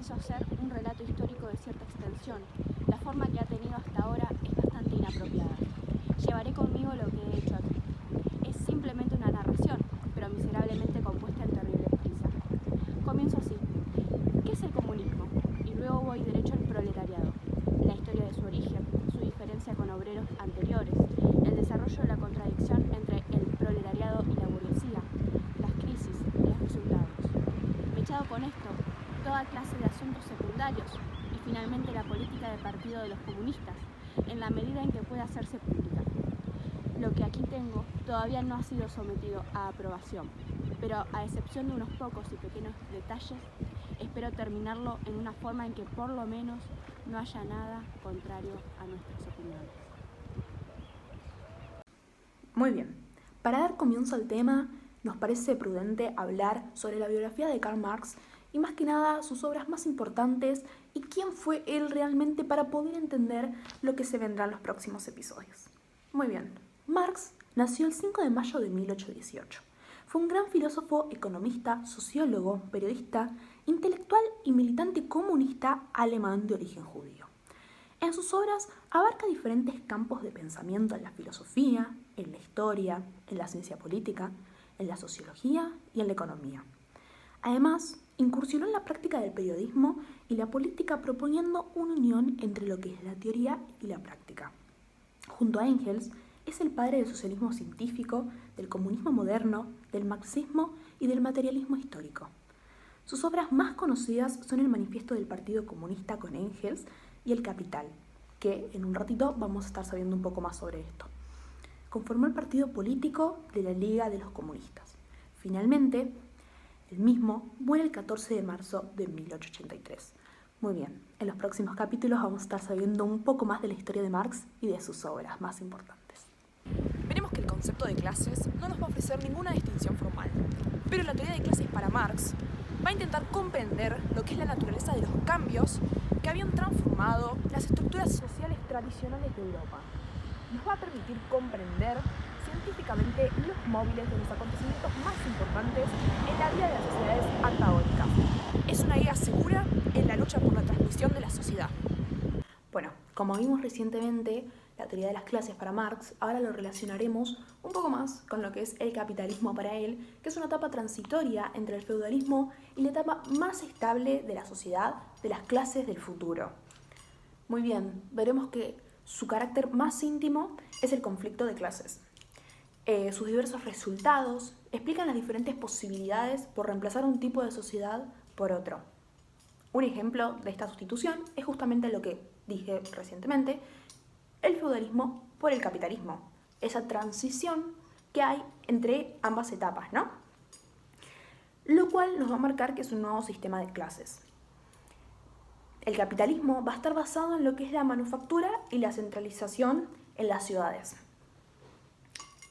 quiso hacer un relato histórico de cierta extensión. La forma que ha tenido hasta ahora es bastante inapropiada. Llevaré conmigo lo que he hecho aquí. Es simplemente una narración, pero miserablemente compuesta en terrible prisa. Comienzo así. ¿Qué es el comunismo? Y luego voy derecho al proletariado. La historia de su origen, su diferencia con obreros anteriores, el desarrollo de la contradicción entre el proletariado y la burguesía, las crisis y los resultados. Mechado con esto, toda clase de asuntos secundarios y finalmente la política de partido de los comunistas, en la medida en que pueda hacerse pública. Lo que aquí tengo todavía no ha sido sometido a aprobación, pero a excepción de unos pocos y pequeños detalles, espero terminarlo en una forma en que por lo menos no haya nada contrario a nuestras opiniones. Muy bien. Para dar comienzo al tema, nos parece prudente hablar sobre la biografía de Karl Marx y más que nada sus obras más importantes y quién fue él realmente para poder entender lo que se vendrá en los próximos episodios. Muy bien. Marx nació el 5 de mayo de 1818. Fue un gran filósofo, economista, sociólogo, periodista, intelectual y militante comunista alemán de origen judío. En sus obras abarca diferentes campos de pensamiento en la filosofía, en la historia, en la ciencia política, en la sociología y en la economía. Además, incursionó en la práctica del periodismo y la política proponiendo una unión entre lo que es la teoría y la práctica. Junto a Engels, es el padre del socialismo científico, del comunismo moderno, del marxismo y del materialismo histórico. Sus obras más conocidas son el Manifiesto del Partido Comunista con Engels y El Capital, que en un ratito vamos a estar sabiendo un poco más sobre esto. Conformó el partido político de la Liga de los Comunistas. Finalmente, el mismo muere el 14 de marzo de 1883. Muy bien, en los próximos capítulos vamos a estar sabiendo un poco más de la historia de Marx y de sus obras más importantes. Veremos que el concepto de clases no nos va a ofrecer ninguna distinción formal, pero la teoría de clases para Marx va a intentar comprender lo que es la naturaleza de los cambios que habían transformado las estructuras sociales tradicionales de Europa. Nos va a permitir comprender científicamente los móviles de los acontecimientos más importantes en la vida de las sociedades antagónicas. Es una guía segura en la lucha por la transmisión de la sociedad. Bueno, como vimos recientemente, la teoría de las clases para Marx, ahora lo relacionaremos un poco más con lo que es el capitalismo para él, que es una etapa transitoria entre el feudalismo y la etapa más estable de la sociedad, de las clases del futuro. Muy bien, veremos que su carácter más íntimo es el conflicto de clases. Sus diversos resultados explican las diferentes posibilidades por reemplazar un tipo de sociedad por otro. Un ejemplo de esta sustitución es justamente lo que dije recientemente, el feudalismo por el capitalismo, esa transición que hay entre ambas etapas, ¿no? Lo cual nos va a marcar que es un nuevo sistema de clases. El capitalismo va a estar basado en lo que es la manufactura y la centralización en las ciudades.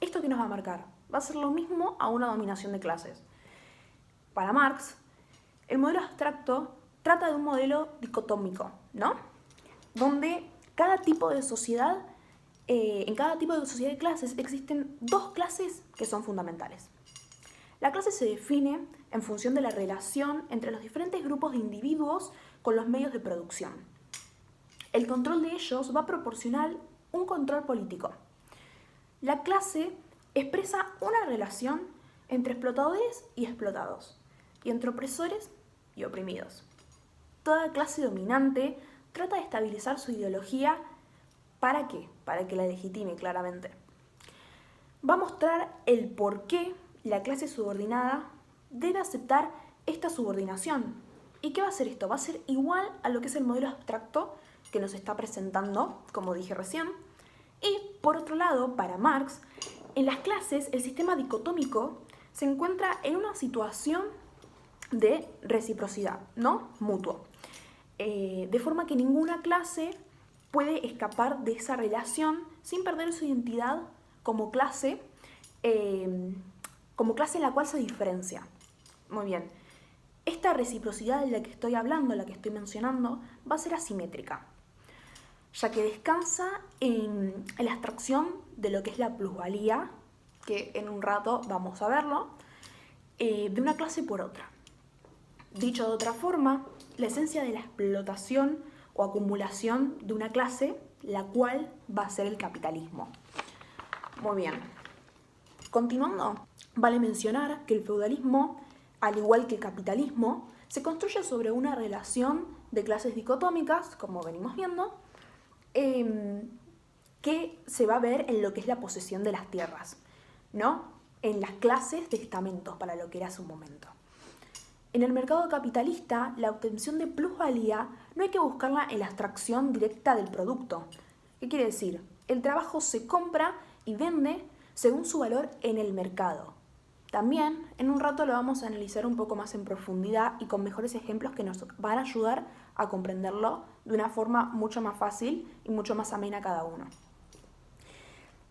¿Esto qué nos va a marcar? Va a ser lo mismo a una dominación de clases. Para Marx, el modelo abstracto trata de un modelo dicotómico, ¿no? Donde cada tipo de sociedad, en cada tipo de sociedad de clases existen dos clases que son fundamentales. La clase se define en función de la relación entre los diferentes grupos de individuos con los medios de producción. El control de ellos va a proporcionar un control político. La clase expresa una relación entre explotadores y explotados, y entre opresores y oprimidos. Toda clase dominante trata de estabilizar su ideología. ¿Para qué? Para que la legitime claramente. Va a mostrar el por qué la clase subordinada debe aceptar esta subordinación. ¿Y qué va a hacer esto? Va a ser igual a lo que es el modelo abstracto que nos está presentando, como dije recién. Y, por otro lado, para Marx, en las clases el sistema dicotómico se encuentra en una situación de reciprocidad, ¿no? Mutuo. De forma que ninguna clase puede escapar de esa relación sin perder su identidad como clase en la cual se diferencia. Muy bien. Esta reciprocidad de la que estoy hablando, la que estoy mencionando, va a ser asimétrica, ya que descansa en la abstracción de lo que es la plusvalía, que en un rato vamos a verlo, de una clase por otra. Dicho de otra forma, la esencia de la explotación o acumulación de una clase, la cual va a ser el capitalismo. Muy bien. Continuando, vale mencionar que el feudalismo, al igual que el capitalismo, se construye sobre una relación de clases dicotómicas, como venimos viendo, que se va a ver en lo que es la posesión de las tierras, ¿no? En las clases de estamentos, para lo que era su momento. En el mercado capitalista, la obtención de plusvalía no hay que buscarla en la extracción directa del producto. ¿Qué quiere decir? El trabajo se compra y vende según su valor en el mercado. También, en un rato lo vamos a analizar un poco más en profundidad y con mejores ejemplos que nos van a ayudar a comprenderlo de una forma mucho más fácil y mucho más amena cada uno.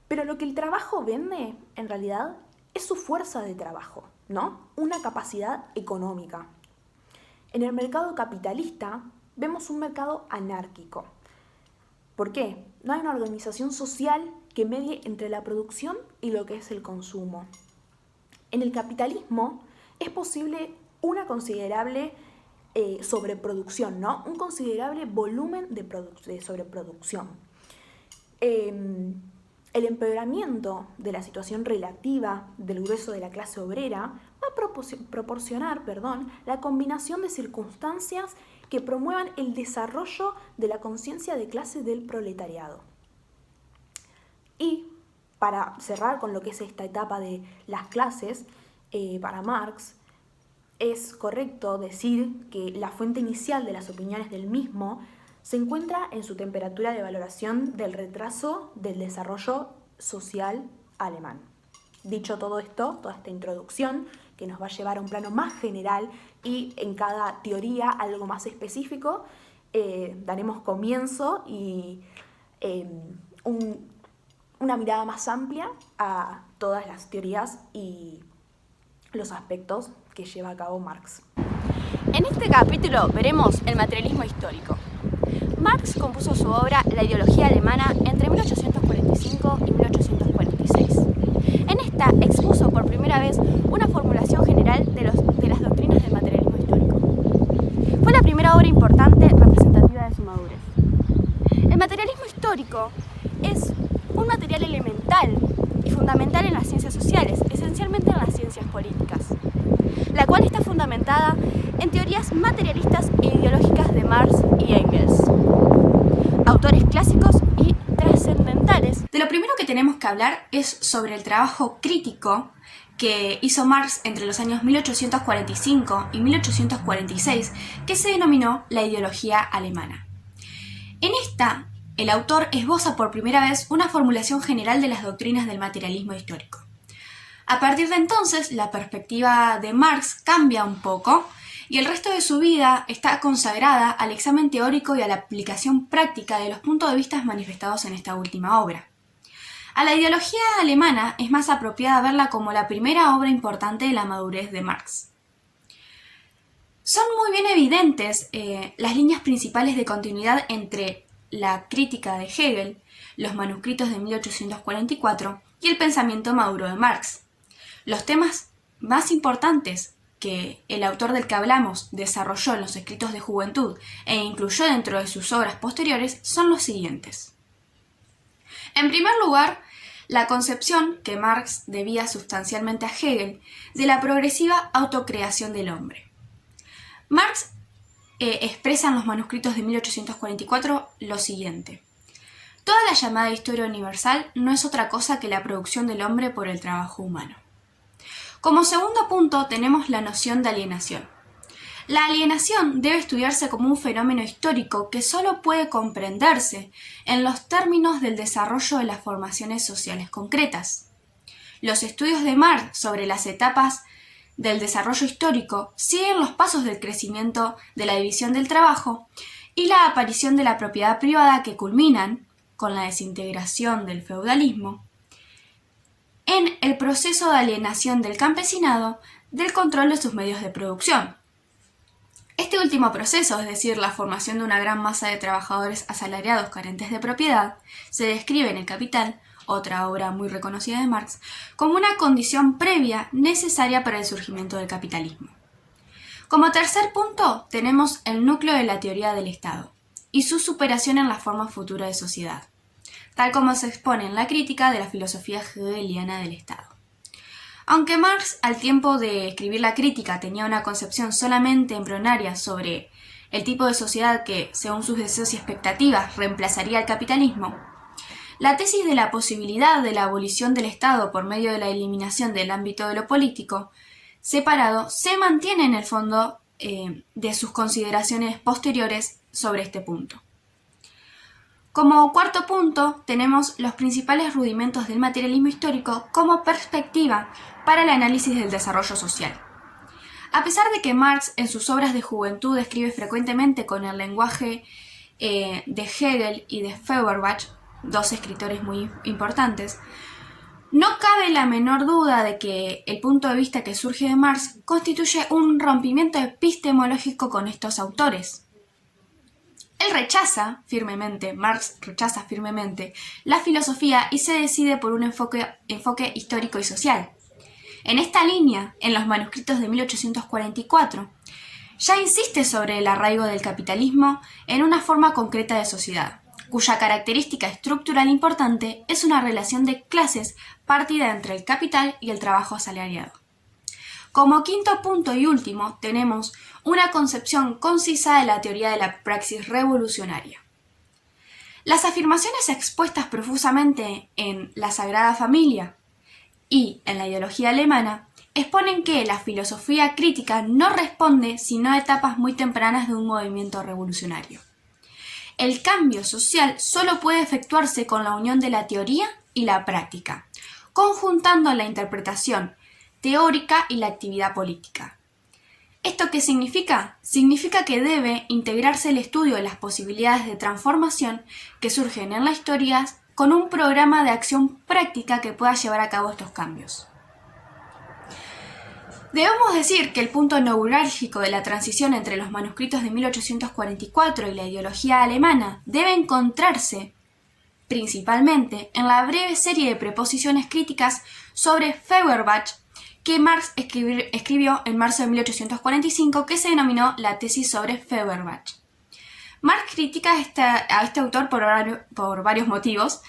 Pero lo que el trabajo vende, en realidad, es su fuerza de trabajo, ¿no? Una capacidad económica. En el mercado capitalista vemos un mercado anárquico. ¿Por qué? No hay una organización social que medie entre la producción y lo que es el consumo. En el capitalismo es posible una considerable sobreproducción, ¿no? Un considerable volumen de sobreproducción. El empeoramiento de la situación relativa del grueso de la clase obrera va a proporcionar la combinación de circunstancias que promuevan el desarrollo de la conciencia de clase del proletariado. Y para cerrar con lo que es esta etapa de las clases, para Marx, es correcto decir que la fuente inicial de las opiniones del mismo se encuentra en su temperatura de valoración del retraso del desarrollo social alemán. Dicho todo esto, toda esta introducción, que nos va a llevar a un plano más general y en cada teoría algo más específico, daremos comienzo y una mirada más amplia a todas las teorías y los aspectos que lleva a cabo Marx. En este capítulo veremos el materialismo histórico. Marx compuso su obra La ideología alemana entre 1845 y 1846. En esta expuso por primera vez una formulación general de las doctrinas del materialismo histórico. Fue la primera obra importante representativa de su madurez. El materialismo histórico es un material elemental y fundamental en las ciencias sociales, esencialmente en las ciencias políticas, la cual está fundamentada en teorías materialistas e ideológicas de Marx y Engels, autores clásicos y trascendentales. De lo primero que tenemos que hablar es sobre el trabajo crítico que hizo Marx entre los años 1845 y 1846, que se denominó la ideología alemana. En esta, el autor esboza por primera vez una formulación general de las doctrinas del materialismo histórico. A partir de entonces, la perspectiva de Marx cambia un poco y el resto de su vida está consagrada al examen teórico y a la aplicación práctica de los puntos de vista manifestados en esta última obra. A la ideología alemana es más apropiada verla como la primera obra importante de la madurez de Marx. Son muy bien evidentes las líneas principales de continuidad entre la crítica de Hegel, los manuscritos de 1844 y el pensamiento maduro de Marx. Los temas más importantes que el autor del que hablamos desarrolló en los escritos de juventud e incluyó dentro de sus obras posteriores son los siguientes. En primer lugar, la concepción que Marx debía sustancialmente a Hegel de la progresiva autocreación del hombre. Marx expresa en los manuscritos de 1844 lo siguiente: toda la llamada historia universal no es otra cosa que la producción del hombre por el trabajo humano. Como segundo punto tenemos la noción de alienación. La alienación debe estudiarse como un fenómeno histórico que solo puede comprenderse en los términos del desarrollo de las formaciones sociales concretas. Los estudios de Marx sobre las etapas del desarrollo histórico siguen los pasos del crecimiento de la división del trabajo y la aparición de la propiedad privada que culminan con la desintegración del feudalismo en el proceso de alienación del campesinado del control de sus medios de producción. Este último proceso, es decir, la formación de una gran masa de trabajadores asalariados carentes de propiedad, se describe en El Capital, otra obra muy reconocida de Marx, como una condición previa necesaria para el surgimiento del capitalismo. Como tercer punto, tenemos el núcleo de la teoría del Estado y su superación en la forma futura de sociedad, tal como se expone en la crítica de la filosofía hegeliana del Estado. Aunque Marx, al tiempo de escribir la crítica, tenía una concepción solamente embrionaria sobre el tipo de sociedad que, según sus deseos y expectativas, reemplazaría al capitalismo, la tesis de la posibilidad de la abolición del Estado por medio de la eliminación del ámbito de lo político separado se mantiene en el fondo de sus consideraciones posteriores sobre este punto. Como cuarto punto, tenemos los principales rudimentos del materialismo histórico como perspectiva para el análisis del desarrollo social. A pesar de que Marx en sus obras de juventud escribe frecuentemente con el lenguaje de Hegel y de Feuerbach, dos escritores muy importantes, no cabe la menor duda de que el punto de vista que surge de Marx constituye un rompimiento epistemológico con estos autores. Marx rechaza firmemente la filosofía y se decide por un enfoque histórico y social. En esta línea, en los manuscritos de 1844, ya insiste sobre el arraigo del capitalismo en una forma concreta de sociedad, cuya característica estructural importante es una relación de clases partida entre el capital y el trabajo asalariado. Como quinto punto y último, tenemos una concepción concisa de la teoría de la praxis revolucionaria. Las afirmaciones expuestas profusamente en La Sagrada Familia y en la ideología alemana exponen que la filosofía crítica no responde sino a etapas muy tempranas de un movimiento revolucionario. El cambio social solo puede efectuarse con la unión de la teoría y la práctica, conjuntando la interpretación teórica y la actividad política. ¿Esto qué significa? Significa que debe integrarse el estudio de las posibilidades de transformación que surgen en la historia con un programa de acción práctica que pueda llevar a cabo estos cambios. Debemos decir que el punto neurálgico de la transición entre los manuscritos de 1844 y la ideología alemana debe encontrarse principalmente en la breve serie de preposiciones críticas sobre Feuerbach que Marx escribió en marzo de 1845, que se denominó la tesis sobre Feuerbach. Marx critica a este autor por varios motivos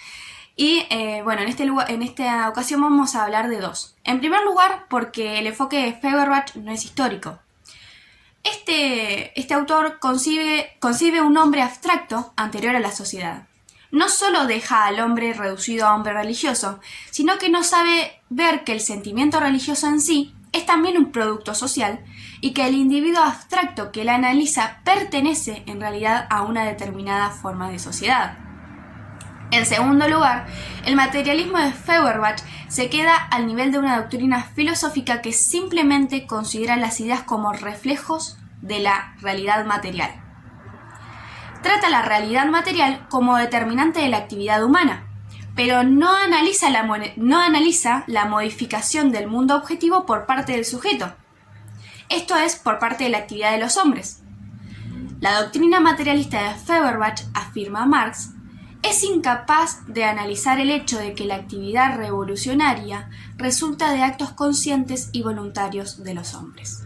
y en esta ocasión vamos a hablar de dos. En primer lugar, porque el enfoque de Feuerbach no es histórico. Este autor concibe un hombre abstracto anterior a la sociedad. No solo deja al hombre reducido a hombre religioso, sino que no sabe ver que el sentimiento religioso en sí es también un producto social y que el individuo abstracto que él analiza pertenece en realidad a una determinada forma de sociedad. En segundo lugar, el materialismo de Feuerbach se queda al nivel de una doctrina filosófica que simplemente considera las ideas como reflejos de la realidad material. Trata la realidad material como determinante de la actividad humana, pero no analiza la modificación del mundo objetivo por parte del sujeto. Esto es, por parte de la actividad de los hombres. La doctrina materialista de Feuerbach, afirma Marx, es incapaz de analizar el hecho de que la actividad revolucionaria resulta de actos conscientes y voluntarios de los hombres.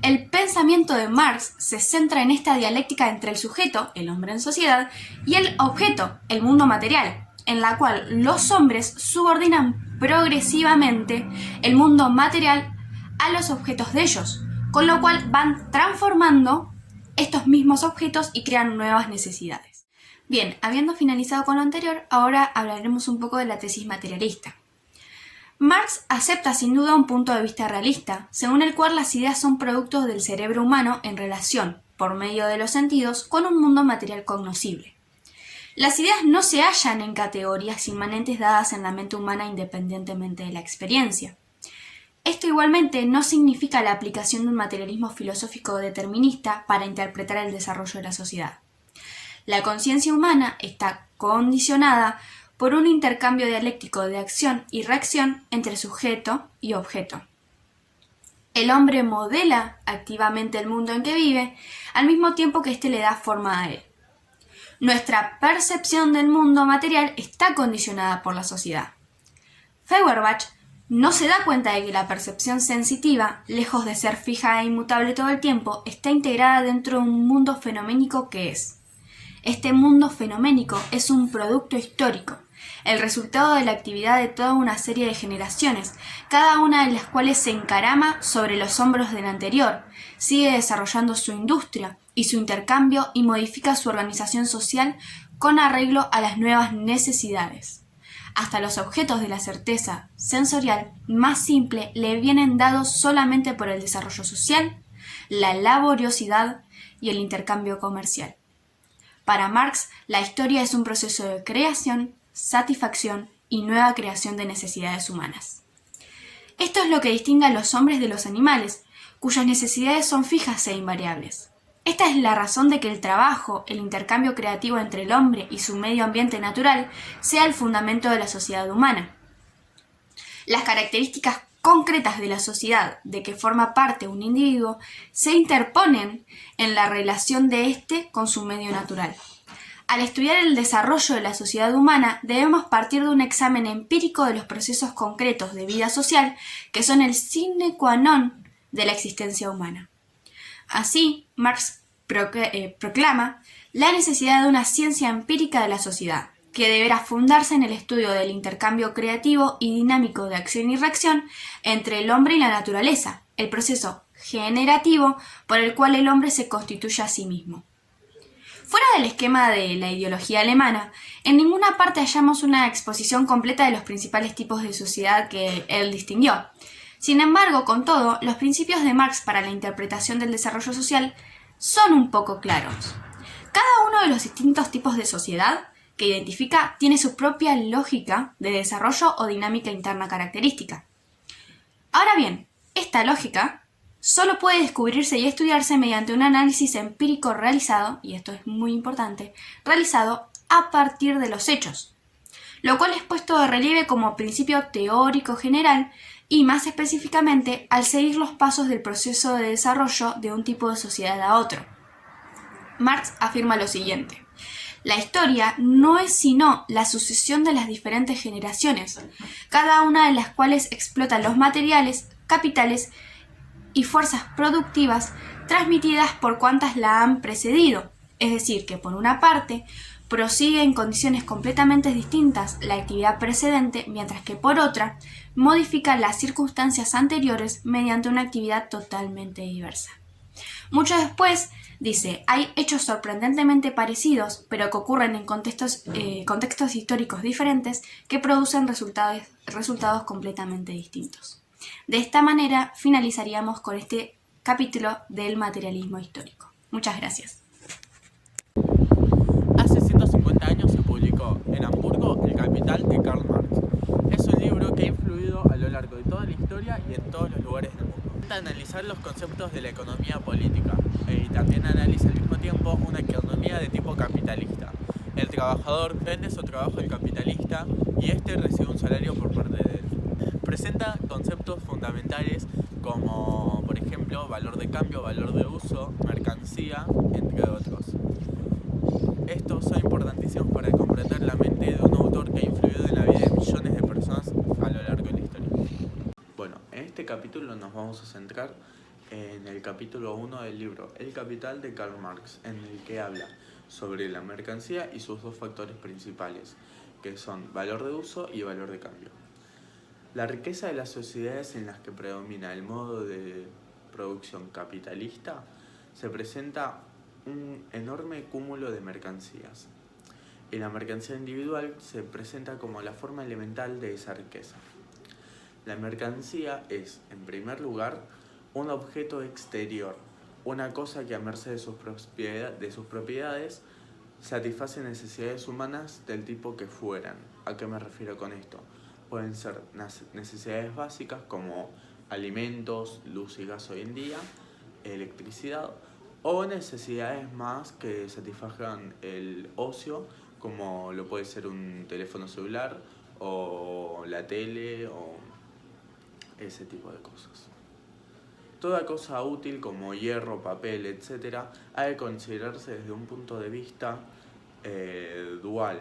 El pensamiento de Marx se centra en esta dialéctica entre el sujeto, el hombre en sociedad, y el objeto, el mundo material, en la cual los hombres subordinan progresivamente el mundo material a los objetos de ellos, con lo cual van transformando estos mismos objetos y crean nuevas necesidades. Bien, habiendo finalizado con lo anterior, ahora hablaremos un poco de la tesis materialista. Marx acepta sin duda un punto de vista realista, según el cual las ideas son productos del cerebro humano en relación, por medio de los sentidos, con un mundo material cognoscible. Las ideas no se hallan en categorías inmanentes dadas en la mente humana independientemente de la experiencia. Esto igualmente no significa la aplicación de un materialismo filosófico determinista para interpretar el desarrollo de la sociedad. La conciencia humana está condicionada por un intercambio dialéctico de acción y reacción entre sujeto y objeto. El hombre modela activamente el mundo en que vive, al mismo tiempo que éste le da forma a él. Nuestra percepción del mundo material está condicionada por la sociedad. Feuerbach no se da cuenta de que la percepción sensitiva, lejos de ser fija e inmutable todo el tiempo, está integrada dentro de un mundo fenoménico que es. Este mundo fenoménico es un producto histórico, el resultado de la actividad de toda una serie de generaciones, cada una de las cuales se encarama sobre los hombros del anterior, sigue desarrollando su industria y su intercambio y modifica su organización social con arreglo a las nuevas necesidades. Hasta los objetos de la certeza sensorial más simple le vienen dados solamente por el desarrollo social, la laboriosidad y el intercambio comercial. Para Marx, la historia es un proceso de creación, satisfacción y nueva creación de necesidades humanas. Esto es lo que distingue a los hombres de los animales, cuyas necesidades son fijas e invariables. Esta es la razón de que el trabajo, el intercambio creativo entre el hombre y su medio ambiente natural, sea el fundamento de la sociedad humana. Las características concretas de la sociedad de que forma parte un individuo se interponen en la relación de éste con su medio natural. Al estudiar el desarrollo de la sociedad humana, debemos partir de un examen empírico de los procesos concretos de vida social que son el sine qua non de la existencia humana. Así, Marx proclama la necesidad de una ciencia empírica de la sociedad, que deberá fundarse en el estudio del intercambio creativo y dinámico de acción y reacción entre el hombre y la naturaleza, el proceso generativo por el cual el hombre se constituye a sí mismo. Fuera del esquema de la ideología alemana, en ninguna parte hallamos una exposición completa de los principales tipos de sociedad que él distinguió. Sin embargo, con todo, los principios de Marx para la interpretación del desarrollo social son un poco claros. Cada uno de los distintos tipos de sociedad que identifica tiene su propia lógica de desarrollo o dinámica interna característica. Ahora bien, esta lógica solo puede descubrirse y estudiarse mediante un análisis empírico realizado, y esto es muy importante, realizado a partir de los hechos, lo cual es puesto de relieve como principio teórico general y más específicamente al seguir los pasos del proceso de desarrollo de un tipo de sociedad a otro. Marx afirma lo siguiente: la historia no es sino la sucesión de las diferentes generaciones, cada una de las cuales explota los materiales, capitales y fuerzas productivas transmitidas por cuantas la han precedido, es decir, que por una parte prosigue en condiciones completamente distintas la actividad precedente, mientras que por otra modifica las circunstancias anteriores mediante una actividad totalmente diversa. Mucho después, dice, hay hechos sorprendentemente parecidos, pero que ocurren en contextos históricos diferentes que producen resultados completamente distintos. De esta manera finalizaríamos con este capítulo del materialismo histórico. Muchas gracias. Hace 150 años se publicó en Hamburgo El Capital de Karl Marx. Es un libro que ha influido a lo largo de toda la historia y en todos los lugares del mundo. Intenta analizar los conceptos de la economía política y también analiza al mismo tiempo una economía de tipo capitalista. El trabajador vende su trabajo al capitalista y este recibe un salario por parte de él. Presenta conceptos fundamentales como, por ejemplo, valor de cambio, valor de uso, mercancía, entre otros. Estos son importantísimos para comprender la mente de un autor que ha influido en la vida de millones de personas a lo largo de la historia. Bueno, en este capítulo nos vamos a centrar en el capítulo 1 del libro El Capital de Karl Marx, en el que habla sobre la mercancía y sus dos factores principales, que son valor de uso y valor de cambio. La riqueza de las sociedades en las que predomina el modo de producción capitalista se presenta un enorme cúmulo de mercancías, y la mercancía individual se presenta como la forma elemental de esa riqueza. La mercancía es, en primer lugar, un objeto exterior, una cosa que a merced de sus propiedades satisface necesidades humanas del tipo que fueran. ¿A qué me refiero con esto? Pueden ser necesidades básicas como alimentos, luz y gas hoy en día, electricidad, o necesidades más que satisfagan el ocio, como lo puede ser un teléfono celular o la tele o ese tipo de cosas. Toda cosa útil como hierro, papel, etc. ha de considerarse desde un punto de vista dual,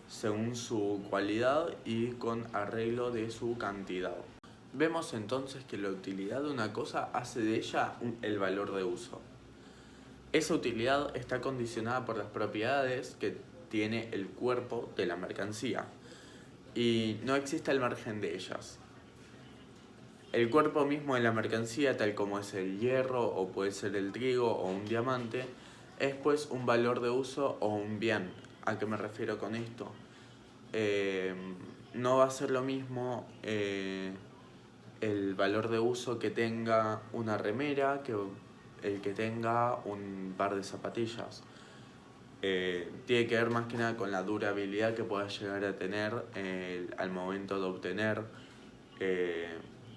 según su cualidad y con arreglo de su cantidad. Vemos entonces que la utilidad de una cosa hace de ella el valor de uso. Esa utilidad está condicionada por las propiedades que tiene el cuerpo de la mercancía y no existe al margen de ellas. El cuerpo mismo de la mercancía, tal como es el hierro o puede ser el trigo o un diamante, es pues un valor de uso o un bien. ¿A qué me refiero con esto? No va a ser lo mismo el valor de uso que tenga una remera que el que tenga un par de zapatillas. Tiene que ver más que nada con la durabilidad que pueda llegar a tener al momento de obtener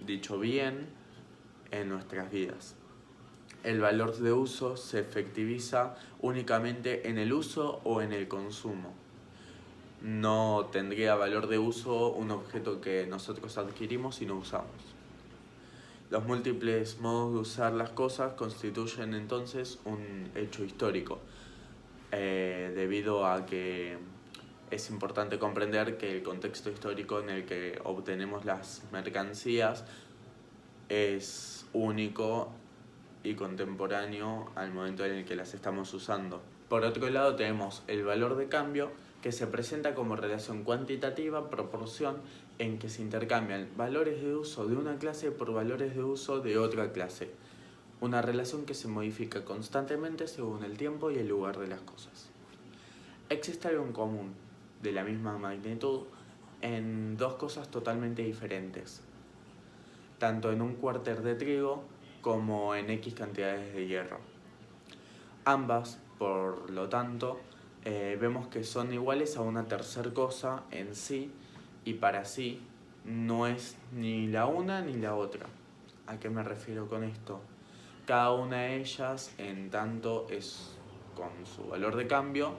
dicho bien en nuestras vidas. El valor de uso se efectiviza únicamente en el uso o en el consumo. No tendría valor de uso un objeto que nosotros adquirimos y no usamos. Los múltiples modos de usar las cosas constituyen entonces un hecho histórico, debido a que es importante comprender que el contexto histórico en el que obtenemos las mercancías es único y contemporáneo al momento en el que las estamos usando. Por otro lado tenemos el valor de cambio, que se presenta como relación cuantitativa, proporción en que se intercambian valores de uso de una clase por valores de uso de otra clase. Una relación que se modifica constantemente según el tiempo y el lugar de las cosas. Existe algo en común, de la misma magnitud, en dos cosas totalmente diferentes, tanto en un cuarter de trigo como en X cantidades de hierro. Ambas, por lo tanto, vemos que son iguales a una tercer cosa en sí y para sí no es ni la una ni la otra. ¿A qué me refiero con esto? Cada una de ellas en tanto es con su valor de cambio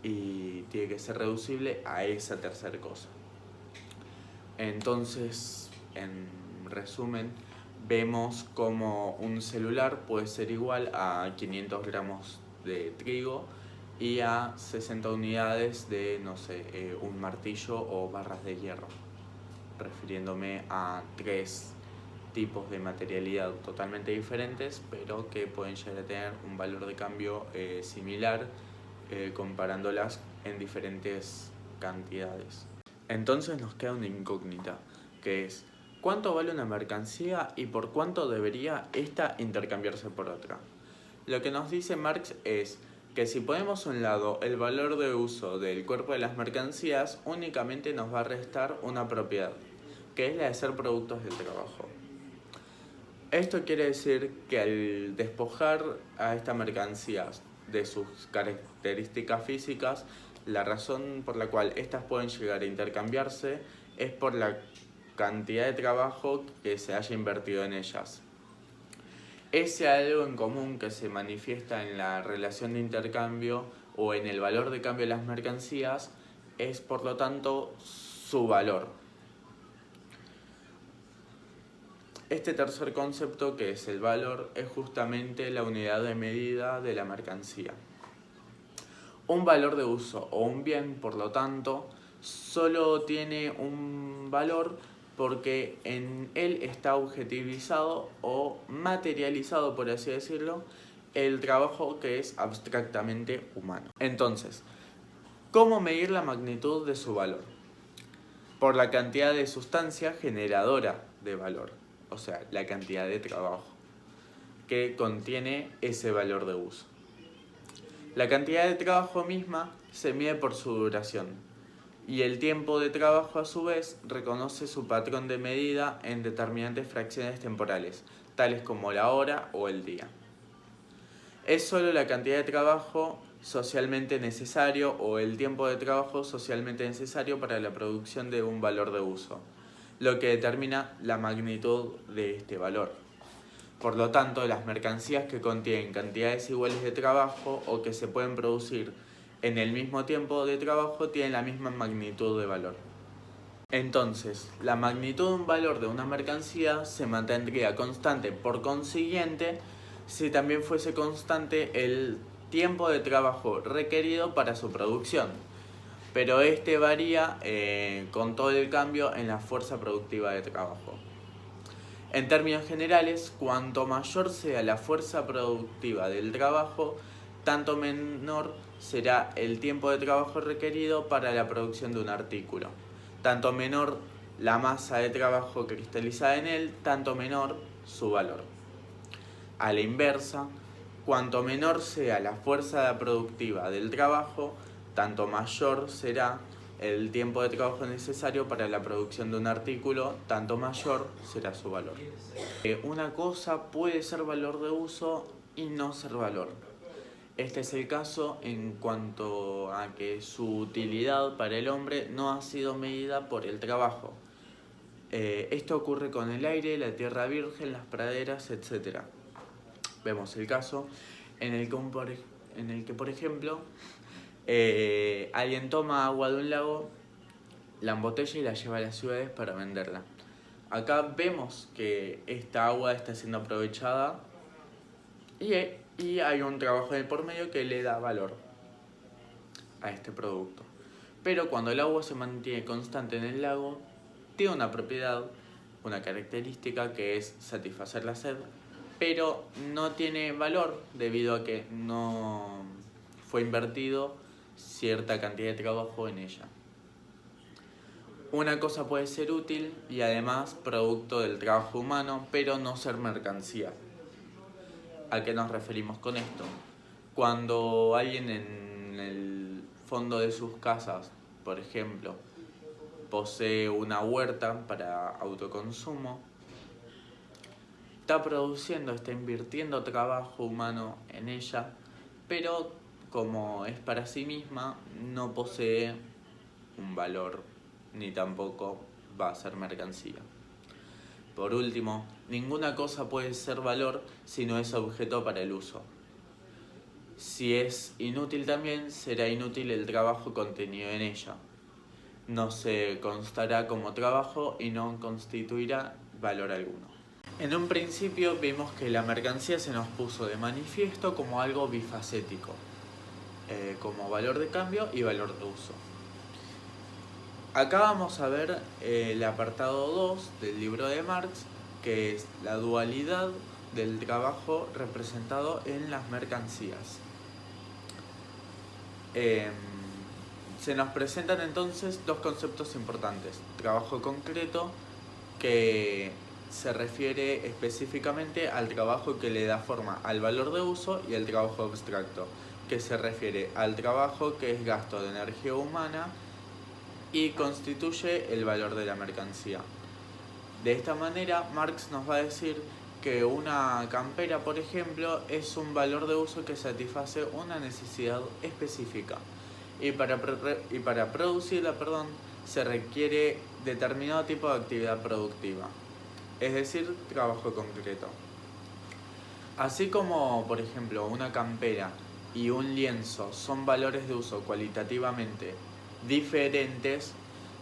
y tiene que ser reducible a esa tercer cosa. Entonces, en resumen, vemos como un celular puede ser igual a 500 gramos de trigo y a 60 unidades de, no sé, un martillo o barras de hierro, refiriéndome a tres tipos de materialidad totalmente diferentes, pero que pueden llegar a tener un valor de cambio similar, comparándolas en diferentes cantidades. Entonces nos queda una incógnita, que es ¿cuánto vale una mercancía y por cuánto debería esta intercambiarse por otra? Lo que nos dice Marx es que si ponemos a un lado el valor de uso del cuerpo de las mercancías, únicamente nos va a restar una propiedad, que es la de ser productos de trabajo. Esto quiere decir que al despojar a estas mercancías de sus características físicas, la razón por la cual estas pueden llegar a intercambiarse es por la cantidad de trabajo que se haya invertido en ellas. Ese algo en común que se manifiesta en la relación de intercambio o en el valor de cambio de las mercancías es, por lo tanto, su valor. Este tercer concepto, que es el valor, es justamente la unidad de medida de la mercancía. Un valor de uso o un bien, por lo tanto, solo tiene un valor porque en él está objetivizado o materializado, por así decirlo, el trabajo que es abstractamente humano. Entonces, ¿cómo medir la magnitud de su valor? Por la cantidad de sustancia generadora de valor, o sea, la cantidad de trabajo que contiene ese valor de uso. La cantidad de trabajo misma se mide por su duración, y el tiempo de trabajo a su vez reconoce su patrón de medida en determinantes fracciones temporales, tales como la hora o el día. Es solo la cantidad de trabajo socialmente necesario o el tiempo de trabajo socialmente necesario para la producción de un valor de uso, lo que determina la magnitud de este valor. Por lo tanto, las mercancías que contienen cantidades iguales de trabajo o que se pueden producir en el mismo tiempo de trabajo tienen la misma magnitud de valor. Entonces, la magnitud de un valor de una mercancía se mantendría constante por consiguiente si también fuese constante el tiempo de trabajo requerido para su producción, pero este varía con todo el cambio en la fuerza productiva de trabajo. En términos generales, cuanto mayor sea la fuerza productiva del trabajo, tanto menor será el tiempo de trabajo requerido para la producción de un artículo. Tanto menor la masa de trabajo cristalizada en él, tanto menor su valor. A la inversa, cuanto menor sea la fuerza productiva del trabajo, tanto mayor será el tiempo de trabajo necesario para la producción de un artículo, tanto mayor será su valor. Una cosa puede ser valor de uso y no ser valor. Este es el caso en cuanto a que su utilidad para el hombre no ha sido medida por el trabajo. Esto ocurre con el aire, la tierra virgen, las praderas, etc. Vemos el caso en el que, por ejemplo, alguien toma agua de un lago, la embotella y la lleva a las ciudades para venderla. Acá vemos que esta agua está siendo aprovechada y hay un trabajo de por medio que le da valor a este producto. Pero cuando el agua se mantiene constante en el lago, tiene una propiedad, una característica que es satisfacer la sed, pero no tiene valor debido a que no fue invertido cierta cantidad de trabajo en ella. Una cosa puede ser útil y además producto del trabajo humano, pero no ser mercancía. ¿A qué nos referimos con esto? Cuando alguien en el fondo de sus casas, por ejemplo, posee una huerta para autoconsumo, está invirtiendo trabajo humano en ella, pero como es para sí misma, no posee un valor, ni tampoco va a ser mercancía. Por último, ninguna cosa puede ser valor si no es objeto para el uso. Si es inútil también, será inútil el trabajo contenido en ella. No se constará como trabajo y no constituirá valor alguno. En un principio vimos que la mercancía se nos puso de manifiesto como algo bifacético, como valor de cambio y valor de uso. Acá vamos a ver el apartado 2 del libro de Marx, que es la dualidad del trabajo representado en las mercancías. Se nos presentan entonces dos conceptos importantes: trabajo concreto, que se refiere específicamente al trabajo que le da forma al valor de uso, y el trabajo abstracto, que se refiere al trabajo que es gasto de energía humana y constituye el valor de la mercancía. De esta manera, Marx nos va a decir que una campera, por ejemplo, es un valor de uso que satisface una necesidad específica. Y para producirla, se requiere determinado tipo de actividad productiva, es decir, trabajo concreto. Así como, por ejemplo, una campera y un lienzo son valores de uso cualitativamente diferentes,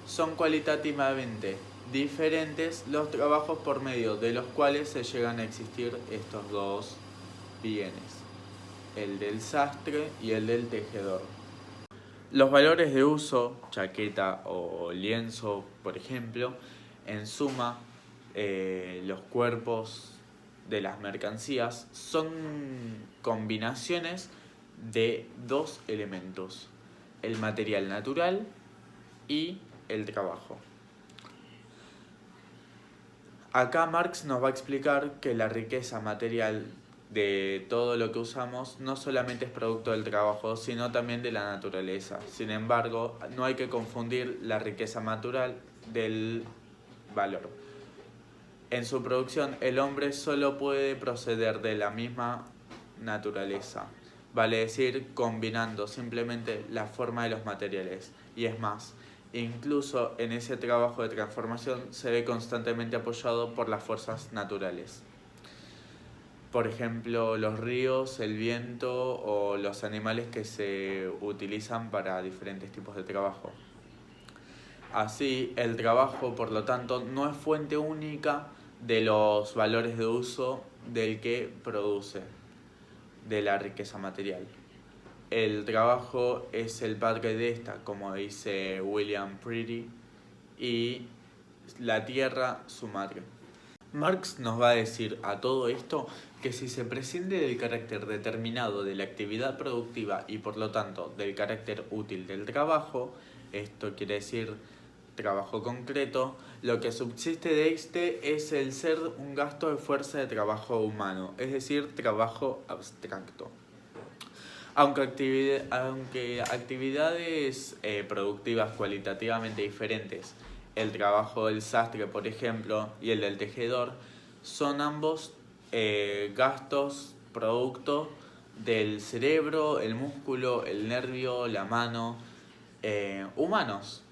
son cualitativamente diferentes los trabajos por medio de los cuales se llegan a existir estos dos bienes, el del sastre y el del tejedor. Los valores de uso, chaqueta o lienzo, por ejemplo, en suma, los cuerpos de las mercancías son combinaciones de dos elementos: el material natural y el trabajo. Acá Marx nos va a explicar que la riqueza material de todo lo que usamos no solamente es producto del trabajo, sino también de la naturaleza. Sin embargo, no hay que confundir la riqueza natural del valor. En su producción, el hombre solo puede proceder de la misma naturaleza, vale decir, combinando simplemente la forma de los materiales. Y es más, incluso en ese trabajo de transformación se ve constantemente apoyado por las fuerzas naturales. Por ejemplo, los ríos, el viento o los animales que se utilizan para diferentes tipos de trabajo. Así, el trabajo, por lo tanto, no es fuente única de los valores de uso del que produce, de la riqueza material. El trabajo es el padre de esta, como dice William Pretty, y la tierra su madre. Marx nos va a decir a todo esto que si se prescinde del carácter determinado de la actividad productiva y por lo tanto del carácter útil del trabajo, esto quiere decir trabajo concreto, lo que subsiste de este es el ser un gasto de fuerza de trabajo humano, es decir, trabajo abstracto. Aunque actividades productivas cualitativamente diferentes, el trabajo del sastre, por ejemplo, y el del tejedor, son ambos gastos producto del cerebro, el músculo, el nervio, la mano, humanos.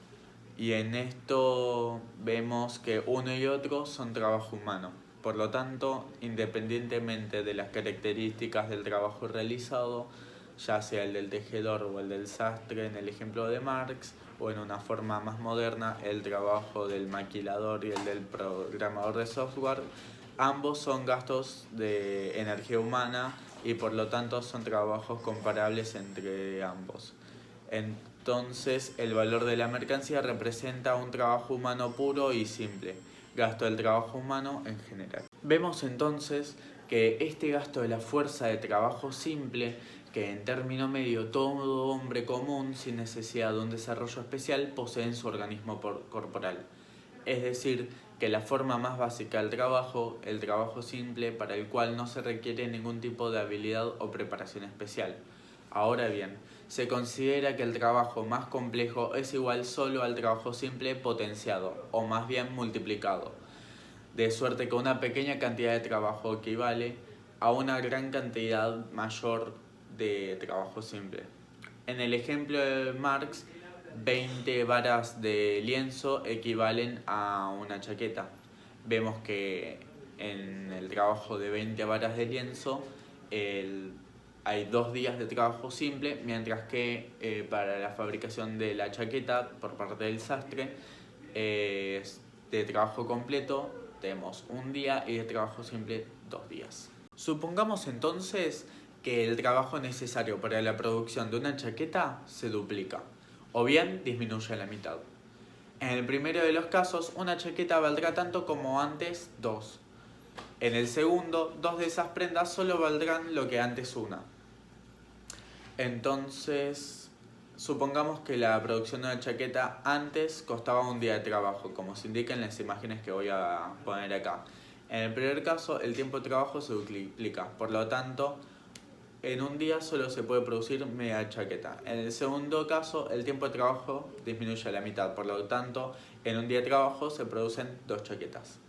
Y en esto vemos que uno y otro son trabajo humano. Por lo tanto, independientemente de las características del trabajo realizado, ya sea el del tejedor o el del sastre en el ejemplo de Marx, o en una forma más moderna, el trabajo del maquilador y el del programador de software, ambos son gastos de energía humana y por lo tanto son trabajos comparables entre ambos. Entonces, el valor de la mercancía representa un trabajo humano puro y simple, gasto del trabajo humano en general. Vemos entonces que este gasto de la fuerza de trabajo simple, que en término medio todo hombre común sin necesidad de un desarrollo especial posee en su organismo corporal. Es decir, que la forma más básica del trabajo, el trabajo simple, para el cual no se requiere ningún tipo de habilidad o preparación especial. Ahora bien, se considera que el trabajo más complejo es igual solo al trabajo simple potenciado, o más bien multiplicado, de suerte que una pequeña cantidad de trabajo equivale a una gran cantidad mayor de trabajo simple. En el ejemplo de Marx, 20 varas de lienzo equivalen a una chaqueta. Vemos que en el trabajo de 20 varas de lienzo hay 2 días de trabajo simple, mientras que para la fabricación de la chaqueta por parte del sastre, de trabajo completo tenemos 1 día y de trabajo simple 2 días. Supongamos entonces que el trabajo necesario para la producción de una chaqueta se duplica, o bien disminuye a la mitad. En el primero de los casos, una chaqueta valdrá tanto como antes 2. En el segundo, 2 de esas prendas solo valdrán lo que antes una. Entonces, supongamos que la producción de una chaqueta antes costaba 1 día de trabajo, como se indica en las imágenes que voy a poner acá. En el primer caso, el tiempo de trabajo se duplica, por lo tanto, en 1 día solo se puede producir media chaqueta. En el segundo caso, el tiempo de trabajo disminuye a la mitad, por lo tanto, en 1 día de trabajo se producen 2 chaquetas.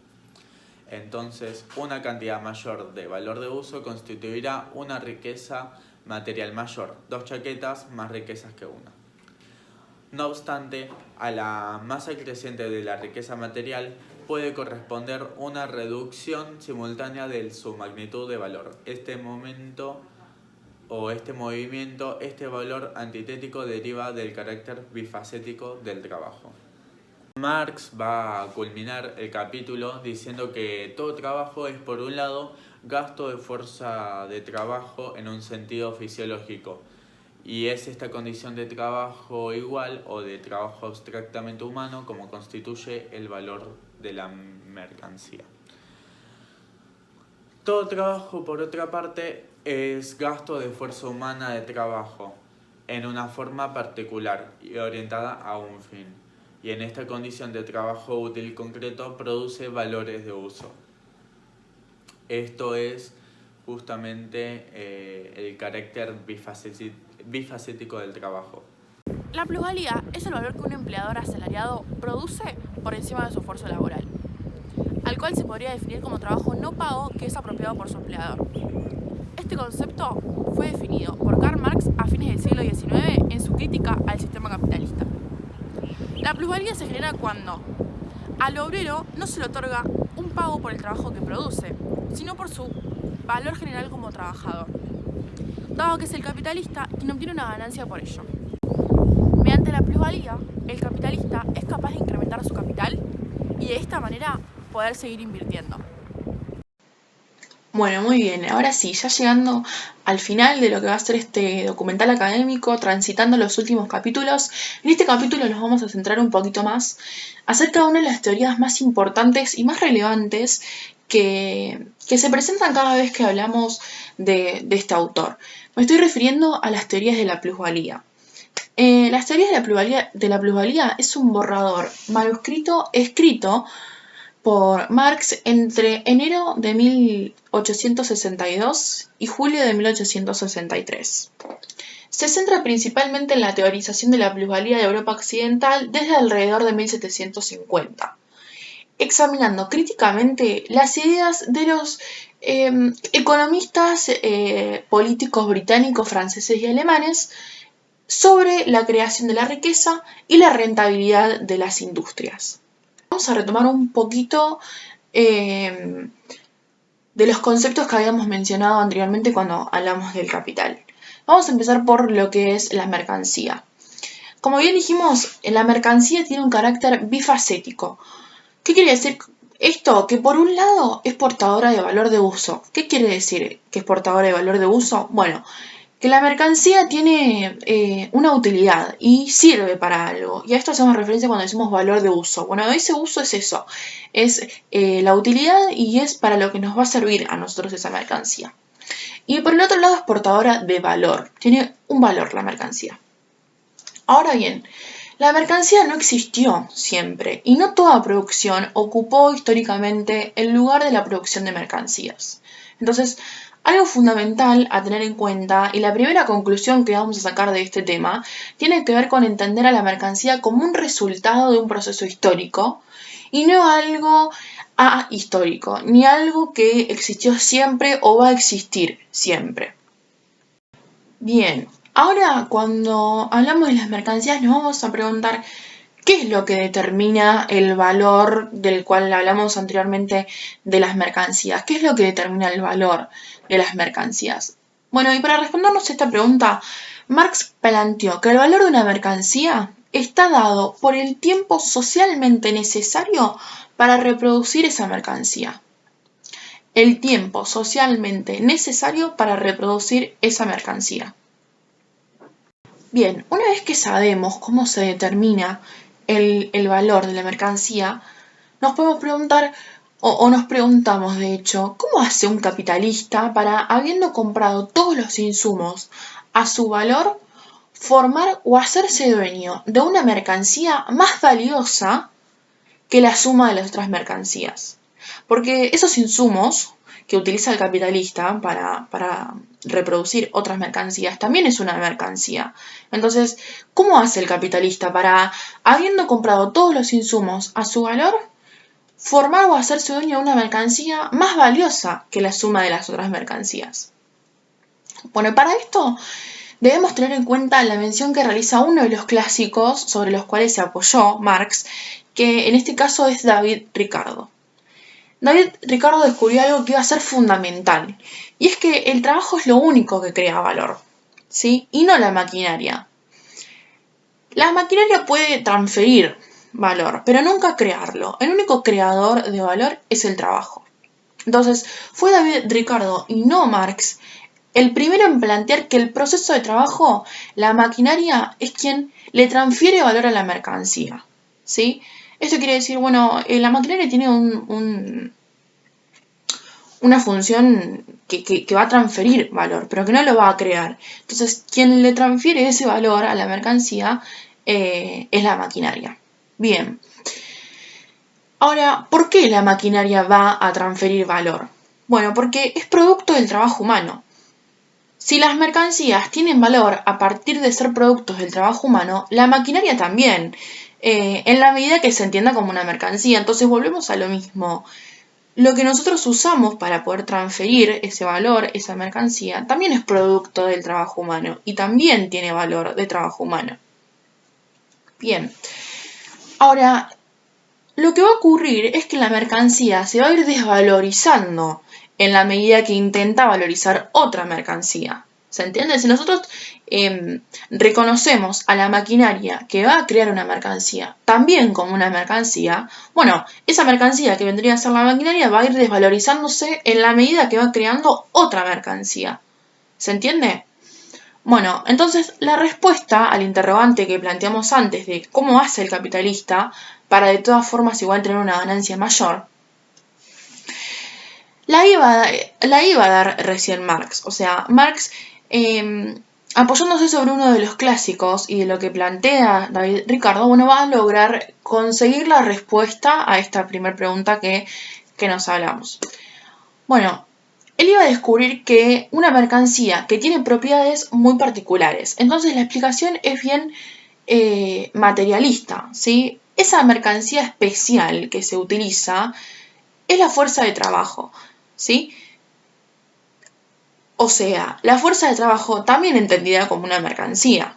Entonces, una cantidad mayor de valor de uso constituirá una riqueza material mayor, 2 chaquetas más riquezas que una. No obstante, a la masa creciente de la riqueza material puede corresponder una reducción simultánea de su magnitud de valor. Este valor antitético deriva del carácter bifacético del trabajo. Marx va a culminar el capítulo diciendo que todo trabajo es, por un lado, gasto de fuerza de trabajo en un sentido fisiológico, y es esta condición de trabajo igual o de trabajo abstractamente humano como constituye el valor de la mercancía. Todo trabajo, por otra parte, es gasto de fuerza humana de trabajo en una forma particular y orientada a un fin. Y en esta condición de trabajo útil concreto produce valores de uso. Esto es justamente el carácter bifacético del trabajo. La plusvalía es el valor que un empleador asalariado produce por encima de su esfuerzo laboral, al cual se podría definir como trabajo no pago que es apropiado por su empleador. Este concepto fue definido por Karl Marx a fines del siglo XIX en su crítica al sistema capitalista. La plusvalía se genera cuando al obrero no se le otorga un pago por el trabajo que produce, sino por su valor general como trabajador, dado que es el capitalista quien obtiene una ganancia por ello. Mediante la plusvalía, el capitalista es capaz de incrementar su capital y de esta manera poder seguir invirtiendo. Bueno, muy bien. Ahora sí, ya llegando al final de lo que va a ser este documental académico, transitando los últimos capítulos, en este capítulo nos vamos a centrar un poquito más acerca de una de las teorías más importantes y más relevantes que se presentan cada vez que hablamos de este autor. Me estoy refiriendo a las teorías de la plusvalía. Las teorías de la plusvalía es un borrador manuscrito escrito por Marx entre enero de 1862 y julio de 1863. Se centra principalmente en la teorización de la plusvalía de Europa Occidental desde alrededor de 1750, examinando críticamente las ideas de los economistas políticos británicos, franceses y alemanes sobre la creación de la riqueza y la rentabilidad de las industrias. Vamos a retomar un poquito de los conceptos que habíamos mencionado anteriormente cuando hablamos del capital. Vamos a empezar por lo que es la mercancía. Como bien dijimos, la mercancía tiene un carácter bifacético. ¿Qué quiere decir esto? Que por un lado es portadora de valor de uso. ¿Qué quiere decir que es portadora de valor de uso? Bueno, que la mercancía tiene una utilidad y sirve para algo. Y a esto hacemos referencia cuando decimos valor de uso. Bueno, ese uso es eso, es la utilidad y es para lo que nos va a servir a nosotros esa mercancía. Y por el otro lado es portadora de valor, tiene un valor la mercancía. Ahora bien, la mercancía no existió siempre y no toda producción ocupó históricamente el lugar de la producción de mercancías. Entonces, algo fundamental a tener en cuenta y la primera conclusión que vamos a sacar de este tema tiene que ver con entender a la mercancía como un resultado de un proceso histórico y no algo ahistórico, ni algo que existió siempre o va a existir siempre. Bien, ahora cuando hablamos de las mercancías nos vamos a preguntar ¿qué es lo que determina el valor del cual hablamos anteriormente de las mercancías? ¿Qué es lo que determina el valor de las mercancías? Bueno, y para respondernos esta pregunta, Marx planteó que el valor de una mercancía está dado por el tiempo socialmente necesario para reproducir esa mercancía. El tiempo socialmente necesario para reproducir esa mercancía. Bien, una vez que sabemos cómo se determina el valor de la mercancía, nos podemos preguntar, o nos preguntamos de hecho, ¿cómo hace un capitalista para, habiendo comprado todos los insumos a su valor, formar o hacerse dueño de una mercancía más valiosa que la suma de las otras mercancías? Porque esos insumos que utiliza el capitalista para reproducir otras mercancías también es una mercancía. Entonces, ¿cómo hace el capitalista para, habiendo comprado todos los insumos a su valor, formar o hacerse dueño de una mercancía más valiosa que la suma de las otras mercancías? Bueno, para esto debemos tener en cuenta la mención que realiza uno de los clásicos sobre los cuales se apoyó Marx, que en este caso es David Ricardo. David Ricardo descubrió algo que iba a ser fundamental, y es que el trabajo es lo único que crea valor, ¿sí? Y no la maquinaria. La maquinaria puede transferir valor, pero nunca crearlo. El único creador de valor es el trabajo. Entonces, fue David Ricardo y no Marx el primero en plantear que el proceso de trabajo, la maquinaria, es quien le transfiere valor a la mercancía, ¿sí? Esto quiere decir, bueno, la maquinaria tiene una función que va a transferir valor, pero que no lo va a crear. Entonces, quien le transfiere ese valor a la mercancía es la maquinaria. Bien. Ahora, ¿por qué la maquinaria va a transferir valor? Bueno, porque es producto del trabajo humano. Si las mercancías tienen valor a partir de ser productos del trabajo humano, la maquinaria también, en la medida que se entienda como una mercancía. Entonces volvemos a lo mismo. Lo que nosotros usamos para poder transferir ese valor, esa mercancía, también es producto del trabajo humano y también tiene valor de trabajo humano. Bien. Ahora, lo que va a ocurrir es que la mercancía se va a ir desvalorizando en la medida que intenta valorizar otra mercancía. ¿Se entiende? Si nosotros reconocemos a la maquinaria que va a crear una mercancía también como una mercancía, bueno, esa mercancía que vendría a ser la maquinaria va a ir desvalorizándose en la medida que va creando otra mercancía. ¿Se entiende? Bueno, entonces la respuesta al interrogante que planteamos antes de cómo hace el capitalista para de todas formas igual tener una ganancia mayor, la iba a dar recién Marx. O sea, Marx, apoyándose sobre uno de los clásicos y de lo que plantea David Ricardo, bueno, va a lograr conseguir la respuesta a esta primera pregunta que nos hablamos. Bueno, él iba a descubrir que una mercancía que tiene propiedades muy particulares. Entonces la explicación es bien materialista, ¿sí? Esa mercancía especial que se utiliza es la fuerza de trabajo, ¿sí? O sea, la fuerza de trabajo también entendida como una mercancía.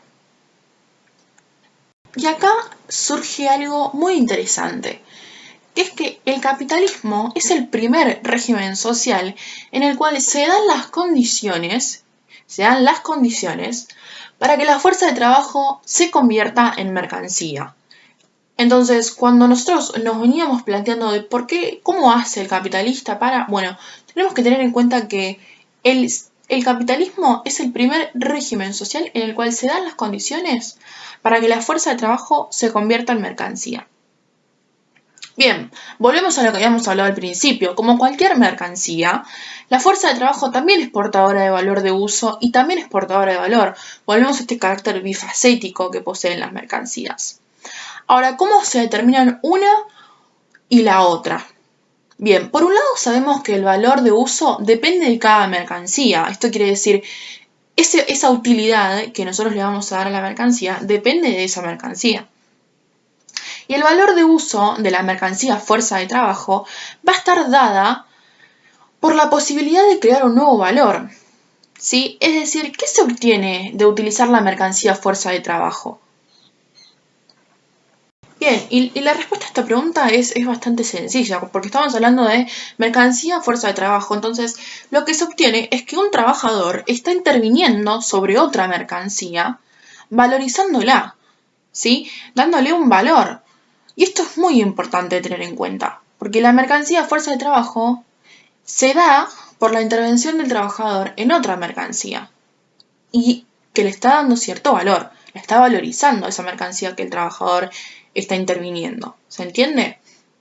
Y acá surge algo muy interesante, que es que el capitalismo es el primer régimen social en el cual se dan las condiciones para que la fuerza de trabajo se convierta en mercancía. Entonces, cuando nosotros nos veníamos planteando de cómo hace el capitalista bueno, tenemos que tener en cuenta que el capitalismo es el primer régimen social en el cual se dan las condiciones para que la fuerza de trabajo se convierta en mercancía. Bien, volvemos a lo que habíamos hablado al principio. Como cualquier mercancía, la fuerza de trabajo también es portadora de valor de uso y también es portadora de valor. Volvemos a este carácter bifacético que poseen las mercancías. Ahora, ¿cómo se determinan una y la otra? Bien, por un lado sabemos que el valor de uso depende de cada mercancía. Esto quiere decir, esa utilidad que nosotros le vamos a dar a la mercancía depende de esa mercancía. Y el valor de uso de la mercancía fuerza de trabajo va a estar dada por la posibilidad de crear un nuevo valor, ¿sí? Es decir, ¿qué se obtiene de utilizar la mercancía fuerza de trabajo? Bien, y la respuesta a esta pregunta es bastante sencilla, porque estamos hablando de mercancía fuerza de trabajo. Entonces, lo que se obtiene es que un trabajador está interviniendo sobre otra mercancía, valorizándola, ¿sí? Dándole un valor. Y esto es muy importante tener en cuenta, porque la mercancía fuerza de trabajo se da por la intervención del trabajador en otra mercancía y que le está dando cierto valor, le está valorizando esa mercancía que el trabajador está interviniendo. ¿Se entiende?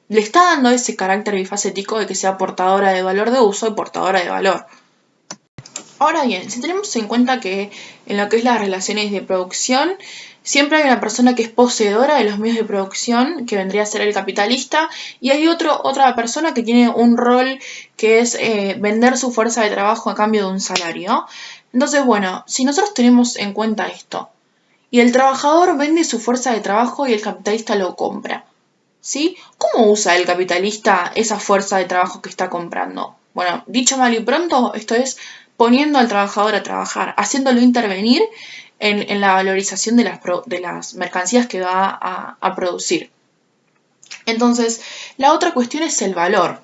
Le está dando ese carácter bifacético de que sea portadora de valor de uso y portadora de valor. Ahora bien, si tenemos en cuenta que en lo que es las relaciones de producción, siempre hay una persona que es poseedora de los medios de producción, que vendría a ser el capitalista, y hay otra persona que tiene un rol que es vender su fuerza de trabajo a cambio de un salario. Entonces, bueno, si nosotros tenemos en cuenta esto, y el trabajador vende su fuerza de trabajo y el capitalista lo compra, ¿sí? ¿Cómo usa el capitalista esa fuerza de trabajo que está comprando? Bueno, dicho mal y pronto, esto es poniendo al trabajador a trabajar, haciéndolo intervenir en la valorización de las mercancías que va a producir. Entonces, la otra cuestión es el valor,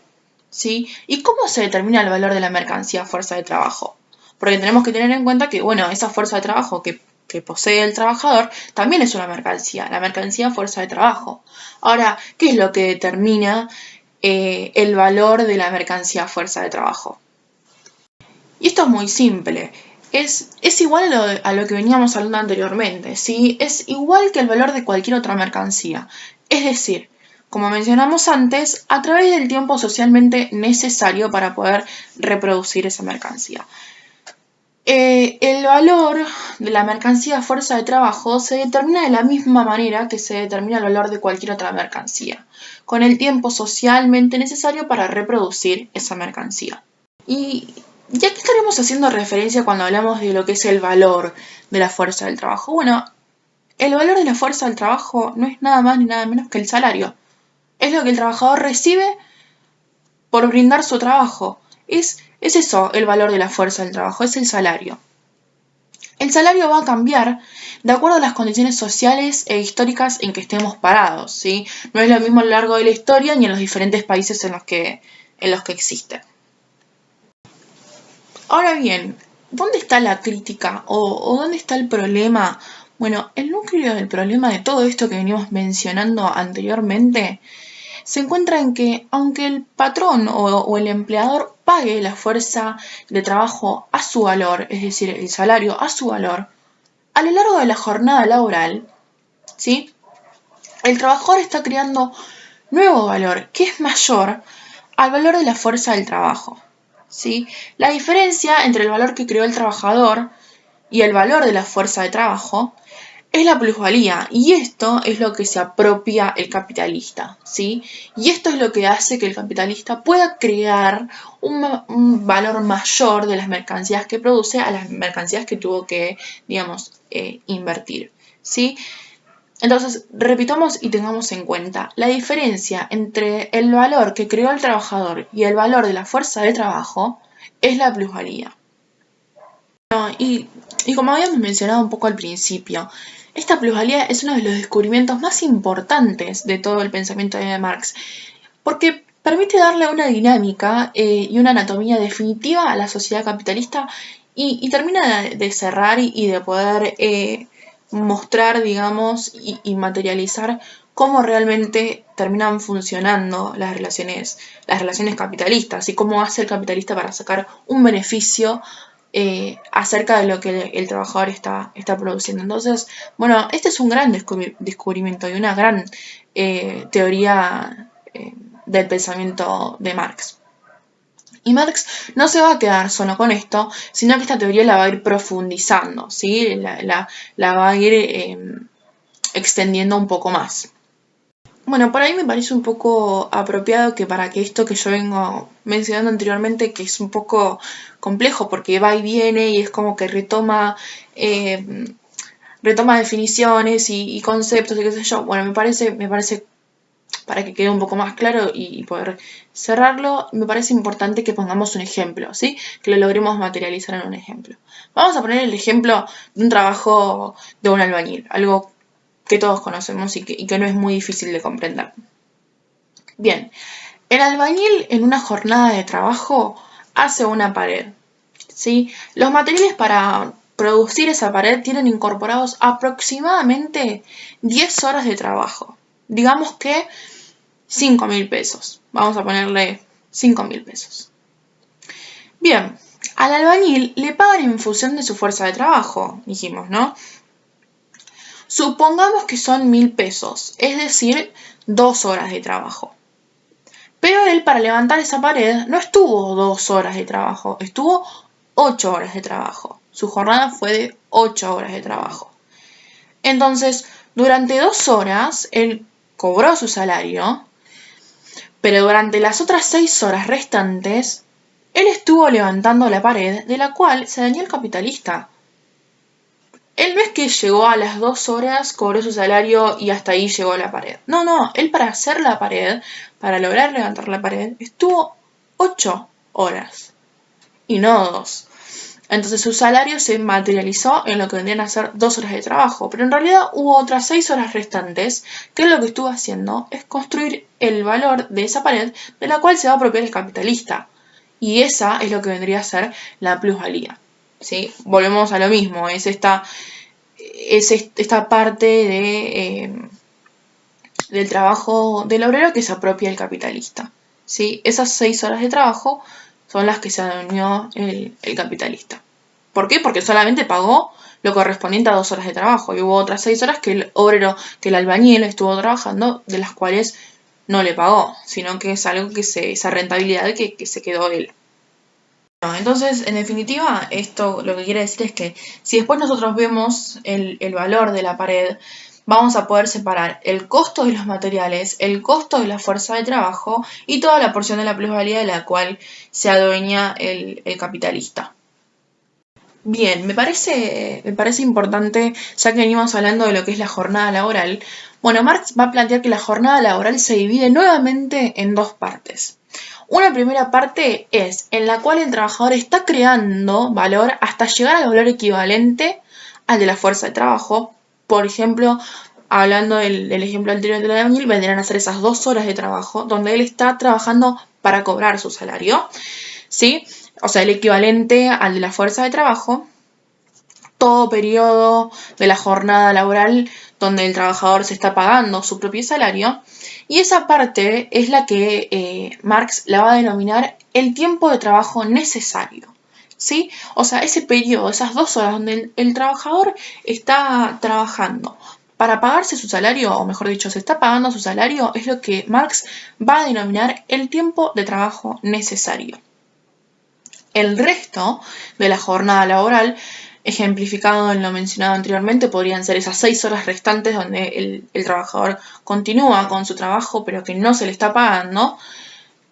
¿sí? ¿Y cómo se determina el valor de la mercancía fuerza de trabajo? Porque tenemos que tener en cuenta que, bueno, esa fuerza de trabajo que posee el trabajador también es una mercancía, la mercancía fuerza de trabajo. Ahora, ¿qué es lo que determina el valor de la mercancía fuerza de trabajo? Y esto es muy simple. Es igual a lo que veníamos hablando anteriormente, ¿sí? Es igual que el valor de cualquier otra mercancía. Es decir, como mencionamos antes, a través del tiempo socialmente necesario para poder reproducir esa mercancía. El valor de la mercancía fuerza de trabajo se determina de la misma manera que se determina el valor de cualquier otra mercancía, con el tiempo socialmente necesario para reproducir esa mercancía. Y ya que estaremos haciendo referencia cuando hablamos de lo que es el valor de la fuerza del trabajo. Bueno, el valor de la fuerza del trabajo no es nada más ni nada menos que el salario. Es lo que el trabajador recibe por brindar su trabajo. Es eso el valor de la fuerza del trabajo, es el salario. El salario va a cambiar de acuerdo a las condiciones sociales e históricas en que estemos parados, ¿sí? No es lo mismo a lo largo de la historia ni en los diferentes países en los que existe. Ahora bien, ¿dónde está la crítica o dónde está el problema? Bueno, el núcleo del problema de todo esto que venimos mencionando anteriormente se encuentra en que, aunque el patrón o el empleador pague la fuerza de trabajo a su valor, es decir, el salario a su valor, a lo largo de la jornada laboral, ¿sí? El trabajador está creando nuevo valor que es mayor al valor de la fuerza del trabajo. ¿sí? La diferencia entre el valor que creó el trabajador y el valor de la fuerza de trabajo es la plusvalía, y esto es lo que se apropia el capitalista, ¿sí? Y esto es lo que hace que el capitalista pueda crear un valor mayor de las mercancías que produce a las mercancías que tuvo que, digamos, invertir, ¿sí? Entonces, repitamos y tengamos en cuenta, la diferencia entre el valor que creó el trabajador y el valor de la fuerza de trabajo es la plusvalía. Y como habíamos mencionado un poco al principio, esta plusvalía es uno de los descubrimientos más importantes de todo el pensamiento de Marx, porque permite darle una dinámica y una anatomía definitiva a la sociedad capitalista y termina de cerrar y de poder mostrar, digamos, y materializar cómo realmente terminan funcionando las relaciones capitalistas y cómo hace el capitalista para sacar un beneficio acerca de lo que el trabajador está produciendo. Entonces, bueno, este es un gran descubrimiento y una gran teoría del pensamiento de Marx. Y Marx no se va a quedar solo con esto, sino que esta teoría la va a ir profundizando, ¿sí? La va a ir extendiendo un poco más. Bueno, por ahí me parece un poco apropiado que para que esto que yo vengo mencionando anteriormente, que es un poco complejo porque va y viene y es como que retoma definiciones y conceptos y qué sé yo, bueno, me parece para que quede un poco más claro y poder cerrarlo, me parece importante que pongamos un ejemplo, ¿sí? Que lo logremos materializar en un ejemplo. Vamos a poner el ejemplo de un trabajo de un albañil, algo que todos conocemos y que no es muy difícil de comprender. Bien, el albañil en una jornada de trabajo hace una pared, ¿sí? Los materiales para producir esa pared tienen incorporados aproximadamente 10 horas de trabajo. Digamos que 5.000 pesos. Vamos a ponerle 5.000 pesos. Bien, al albañil le pagan en función de su fuerza de trabajo, dijimos, ¿no? Supongamos que son 1.000 pesos, es decir, 2 horas de trabajo. Pero él para levantar esa pared no estuvo 2 horas de trabajo, estuvo 8 horas de trabajo. Su jornada fue de 8 horas de trabajo. Entonces, durante 2 horas, él cobró su salario, pero durante las otras 6 horas restantes, él estuvo levantando la pared de la cual se dañó el capitalista. Él no es que llegó a las 2 horas, cobró su salario y hasta ahí llegó a la pared. No, él para hacer la pared, para lograr levantar la pared, estuvo 8 horas y no 2. Entonces su salario se materializó en lo que vendrían a ser 2 horas de trabajo, pero en realidad hubo otras 6 horas restantes que lo que estuvo haciendo es construir el valor de esa pared de la cual se va a apropiar el capitalista. Y esa es lo que vendría a ser la plusvalía. ¿Sí? Volvemos a lo mismo, es esta parte del trabajo del obrero que se apropia el capitalista. ¿Sí? Esas 6 horas de trabajo son las que se adueñó el capitalista. ¿Por qué? Porque solamente pagó lo correspondiente a 2 horas de trabajo y hubo otras 6 horas que el obrero, que el albañil estuvo trabajando, de las cuales no le pagó, sino que es algo que esa rentabilidad que se quedó él. Entonces, en definitiva, esto lo que quiere decir es que si después nosotros vemos el valor de la pared, vamos a poder separar el costo de los materiales, el costo de la fuerza de trabajo y toda la porción de la plusvalía de la cual se adueña el capitalista. Bien, me parece importante, ya que venimos hablando de lo que es la jornada laboral, bueno, Marx va a plantear que la jornada laboral se divide nuevamente en 2 partes. Una primera parte es en la cual el trabajador está creando valor hasta llegar al valor equivalente al de la fuerza de trabajo. Por ejemplo, hablando del ejemplo anterior del albañil, vendrán a ser esas 2 horas de trabajo donde él está trabajando para cobrar su salario, ¿sí? O sea, el equivalente al de la fuerza de trabajo. Todo periodo de la jornada laboral donde el trabajador se está pagando su propio salario. Y esa parte es la que Marx la va a denominar el tiempo de trabajo necesario, ¿sí? O sea, ese periodo, esas 2 horas donde el trabajador está trabajando para pagarse su salario, o mejor dicho, se está pagando su salario, es lo que Marx va a denominar el tiempo de trabajo necesario. El resto de la jornada laboral, ejemplificado en lo mencionado anteriormente, podrían ser esas 6 horas restantes donde el trabajador continúa con su trabajo pero que no se le está pagando.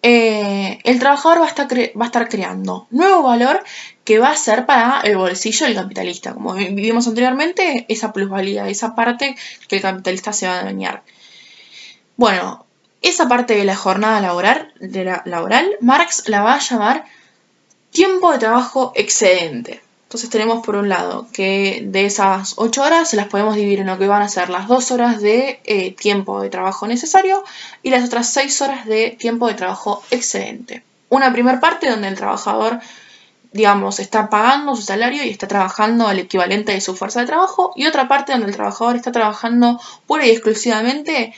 El trabajador va a estar creando nuevo valor que va a ser para el bolsillo del capitalista. Como vivimos anteriormente, esa plusvalía, esa parte que el capitalista se va a adueñar. Bueno, esa parte de la jornada laboral, Marx la va a llamar tiempo de trabajo excedente. Entonces tenemos por un lado que de esas 8 horas se las podemos dividir en lo que van a ser las 2 horas de tiempo de trabajo necesario y las otras 6 horas de tiempo de trabajo excedente. Una primera parte donde el trabajador, digamos, está pagando su salario y está trabajando al equivalente de su fuerza de trabajo, y otra parte donde el trabajador está trabajando pura y exclusivamente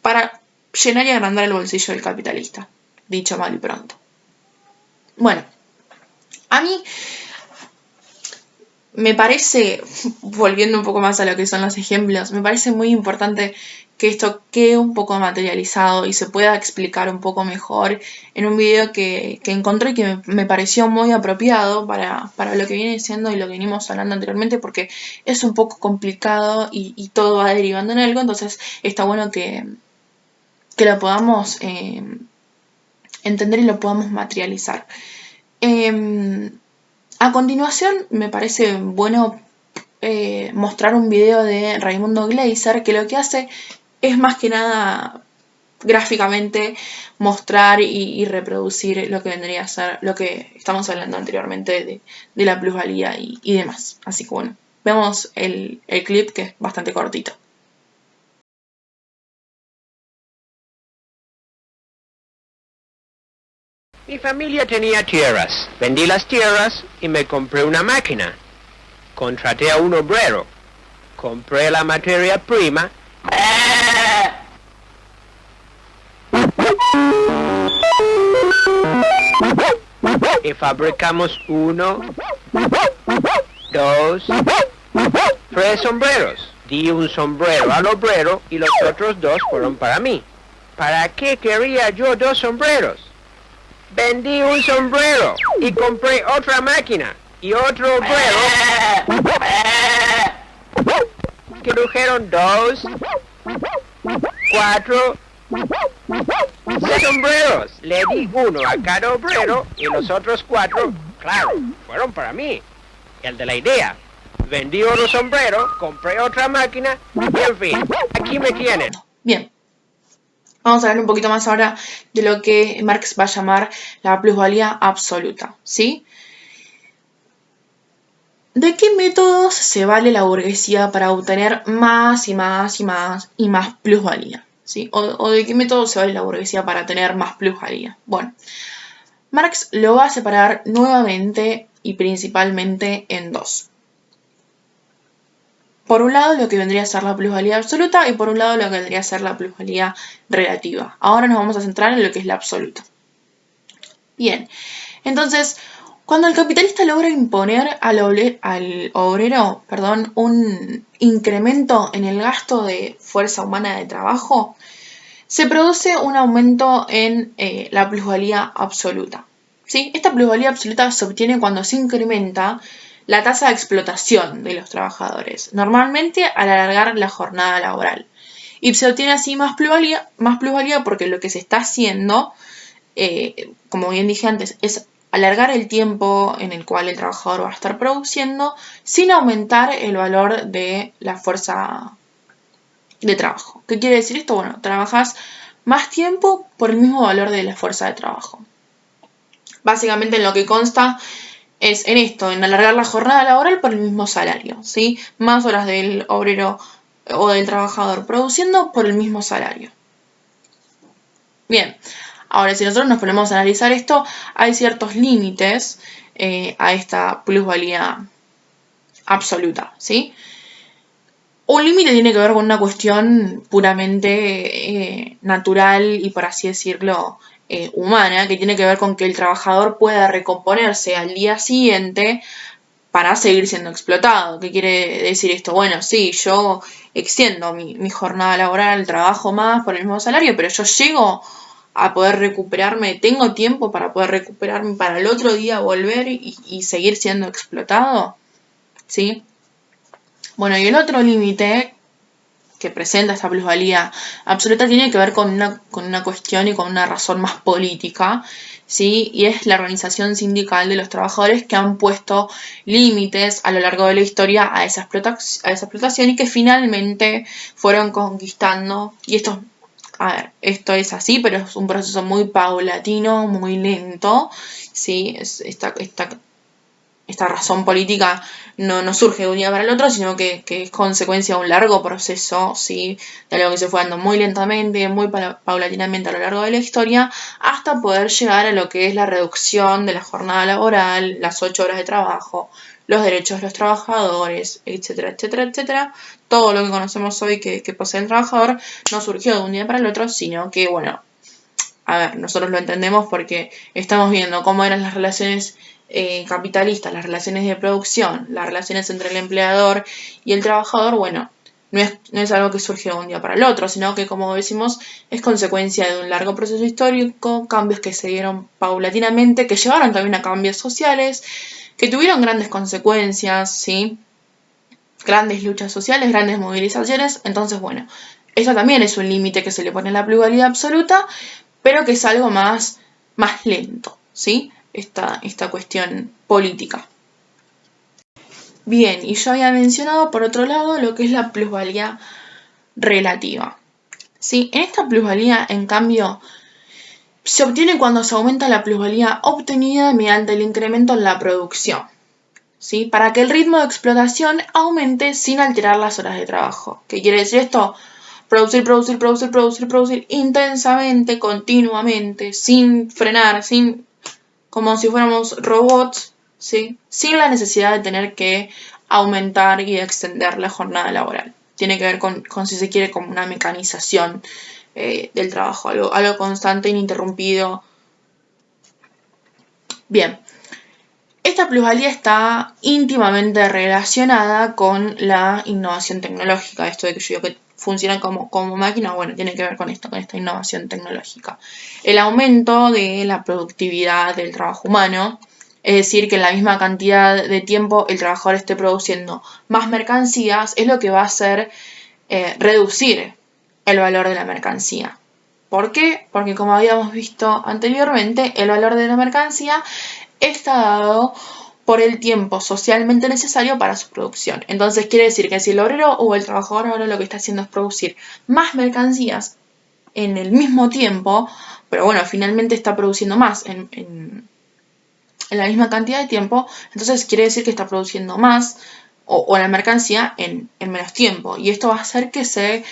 para llenar y agrandar el bolsillo del capitalista, dicho mal y pronto. Bueno, a mí me parece, volviendo un poco más a lo que son los ejemplos, me parece muy importante que esto quede un poco materializado y se pueda explicar un poco mejor en un video que encontré y que me pareció muy apropiado para lo que viene siendo y lo que venimos hablando anteriormente, porque es un poco complicado y todo va derivando en algo. Entonces está bueno que lo podamos entender y lo podamos materializar. A continuación, me parece bueno mostrar un video de Raimundo Gleiser, que lo que hace es más que nada gráficamente mostrar y reproducir lo que vendría a ser lo que estamos hablando anteriormente de la plusvalía y demás. Así que bueno, vemos el clip, que es bastante cortito. Mi familia tenía tierras. Vendí las tierras y me compré una máquina. Contraté a un obrero. Compré la materia prima. Y fabricamos 1, 2, 3 sombreros. Di un sombrero al obrero y los otros 2 fueron para mí. ¿Para qué quería yo 2 sombreros? Vendí un sombrero y compré otra máquina y otro obrero que produjeron 2, 4, 6 sombreros. Le di uno a cada obrero y los otros 4, claro, fueron para mí. El de la idea. Vendí otro sombrero, compré otra máquina y en fin, aquí me tienen. Bien. Vamos a hablar un poquito más ahora de lo que Marx va a llamar la plusvalía absoluta, ¿sí? ¿De qué métodos se vale la burguesía para obtener más y más y más y más plusvalía? ¿Sí? ¿O de qué método se vale la burguesía para tener más plusvalía? Bueno, Marx lo va a separar nuevamente y principalmente en 2. Por un lado, lo que vendría a ser la plusvalía absoluta y por un lado lo que vendría a ser la plusvalía relativa. Ahora nos vamos a centrar en lo que es la absoluta. Bien, entonces, cuando el capitalista logra imponer al obrero, un incremento en el gasto de fuerza humana de trabajo, se produce un aumento en la plusvalía absoluta. ¿Sí? Esta plusvalía absoluta se obtiene cuando se incrementa la tasa de explotación de los trabajadores, normalmente al alargar la jornada laboral. Y se obtiene así más plusvalía porque lo que se está haciendo, como bien dije antes, es alargar el tiempo en el cual el trabajador va a estar produciendo sin aumentar el valor de la fuerza de trabajo. ¿Qué quiere decir esto? Bueno, trabajas más tiempo por el mismo valor de la fuerza de trabajo. Básicamente en lo que consta es en esto, en alargar la jornada laboral por el mismo salario, ¿sí? Más horas del obrero o del trabajador produciendo por el mismo salario. Bien, ahora si nosotros nos ponemos a analizar esto, hay ciertos límites a esta plusvalía absoluta, ¿sí? Un límite tiene que ver con una cuestión puramente natural y, por así decirlo, humana, que tiene que ver con que el trabajador pueda recomponerse al día siguiente para seguir siendo explotado. ¿Qué quiere decir esto? Bueno, sí, yo extiendo mi jornada laboral, trabajo más por el mismo salario, pero yo llego a poder recuperarme, tengo tiempo para poder recuperarme para el otro día volver y seguir siendo explotado, ¿sí? Bueno, y el otro límite que presenta esta plusvalía absoluta tiene que ver con una cuestión y con una razón más política, ¿sí? Y es la organización sindical de los trabajadores que han puesto límites a lo largo de la historia a esa explotación y que finalmente fueron conquistando, y esto es así, pero es un proceso muy paulatino, muy lento, ¿sí? Esta razón política no surge de un día para el otro, sino que es consecuencia de un largo proceso, ¿sí? De algo que se fue dando muy lentamente, muy paulatinamente a lo largo de la historia, hasta poder llegar a lo que es la reducción de la jornada laboral, las 8 horas de trabajo, los derechos de los trabajadores, etcétera, etcétera, etcétera. Todo lo que conocemos hoy que posee el trabajador no surgió de un día para el otro, sino que, bueno, a ver, nosotros lo entendemos porque estamos viendo cómo eran las relaciones capitalistas, las relaciones de producción, las relaciones entre el empleador y el trabajador. Bueno, no es algo que surgió de un día para el otro, sino que, como decimos, es consecuencia de un largo proceso histórico, cambios que se dieron paulatinamente, que llevaron también a cambios sociales, que tuvieron grandes consecuencias, ¿sí? Grandes luchas sociales, grandes movilizaciones. Entonces, bueno, eso también es un límite que se le pone a la plusvalía absoluta, pero que es algo más lento, ¿sí? Esta cuestión política. Bien, y yo había mencionado por otro lado lo que es la plusvalía relativa, ¿sí? En esta plusvalía, en cambio, se obtiene cuando se aumenta la plusvalía obtenida mediante el incremento en la producción, ¿sí? Para que el ritmo de explotación aumente sin alterar las horas de trabajo. ¿Qué quiere decir esto? Producir intensamente, continuamente, sin frenar, como si fuéramos robots, ¿sí? Sin la necesidad de tener que aumentar y extender la jornada laboral. Tiene que ver con si se quiere, como una mecanización del trabajo, algo constante, ininterrumpido. Bien, esta plusvalía está íntimamente relacionada con la innovación tecnológica. Esto de que yo digo que funcionan como máquina, bueno, tiene que ver con esto, con esta innovación tecnológica. El aumento de la productividad del trabajo humano, es decir, que en la misma cantidad de tiempo el trabajador esté produciendo más mercancías, es lo que va a hacer reducir el valor de la mercancía. ¿Por qué? Porque, como habíamos visto anteriormente, el valor de la mercancía está dado por el tiempo socialmente necesario para su producción. Entonces quiere decir que si el obrero o el trabajador ahora lo que está haciendo es producir más mercancías en el mismo tiempo, pero bueno, finalmente está produciendo más en la misma cantidad de tiempo, entonces quiere decir que está produciendo más o la mercancía en menos tiempo. Y esto va a hacer que se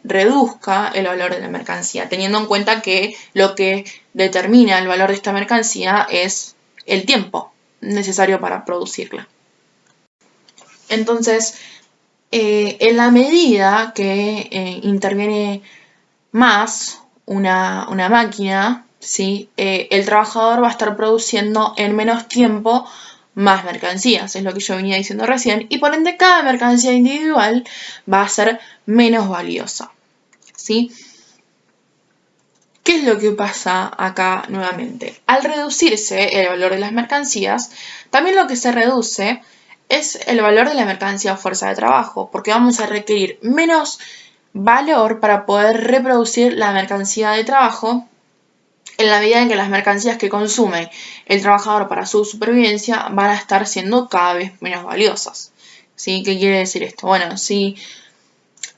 reduzca el valor de la mercancía, teniendo en cuenta que lo que determina el valor de esta mercancía es el tiempo necesario para producirla. Entonces, en la medida que interviene más una máquina, ¿sí? El trabajador va a estar produciendo en menos tiempo más mercancías, es lo que yo venía diciendo recién, y por ende cada mercancía individual va a ser menos valiosa, ¿sí? ¿Qué es lo que pasa acá nuevamente? Al reducirse el valor de las mercancías, también lo que se reduce es el valor de la mercancía o fuerza de trabajo, porque vamos a requerir menos valor para poder reproducir la mercancía de trabajo en la medida en que las mercancías que consume el trabajador para su supervivencia van a estar siendo cada vez menos valiosas, ¿sí? ¿Qué quiere decir esto? Bueno, si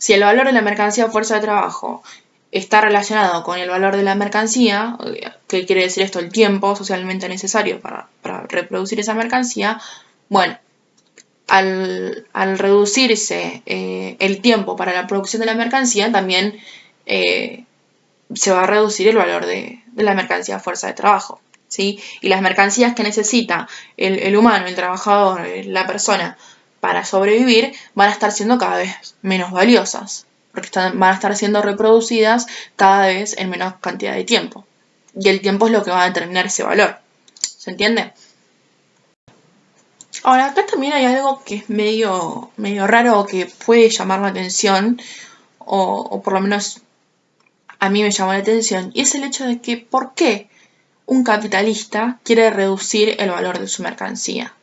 el valor de la mercancía o fuerza de trabajo está relacionado con el valor de la mercancía, ¿qué quiere decir esto? El tiempo socialmente necesario para reproducir esa mercancía. Bueno, al reducirse el tiempo para la producción de la mercancía, también se va a reducir el valor de la mercancía a fuerza de trabajo, ¿sí? Y las mercancías que necesita el humano, el trabajador, la persona para sobrevivir, van a estar siendo cada vez menos valiosas, porque van a estar siendo reproducidas cada vez en menos cantidad de tiempo. Y el tiempo es lo que va a determinar ese valor. ¿Se entiende? Ahora, acá también hay algo que es medio raro, que puede llamar la atención, o por lo menos a mí me llamó la atención, y es el hecho de que ¿por qué un capitalista quiere reducir el valor de su mercancía?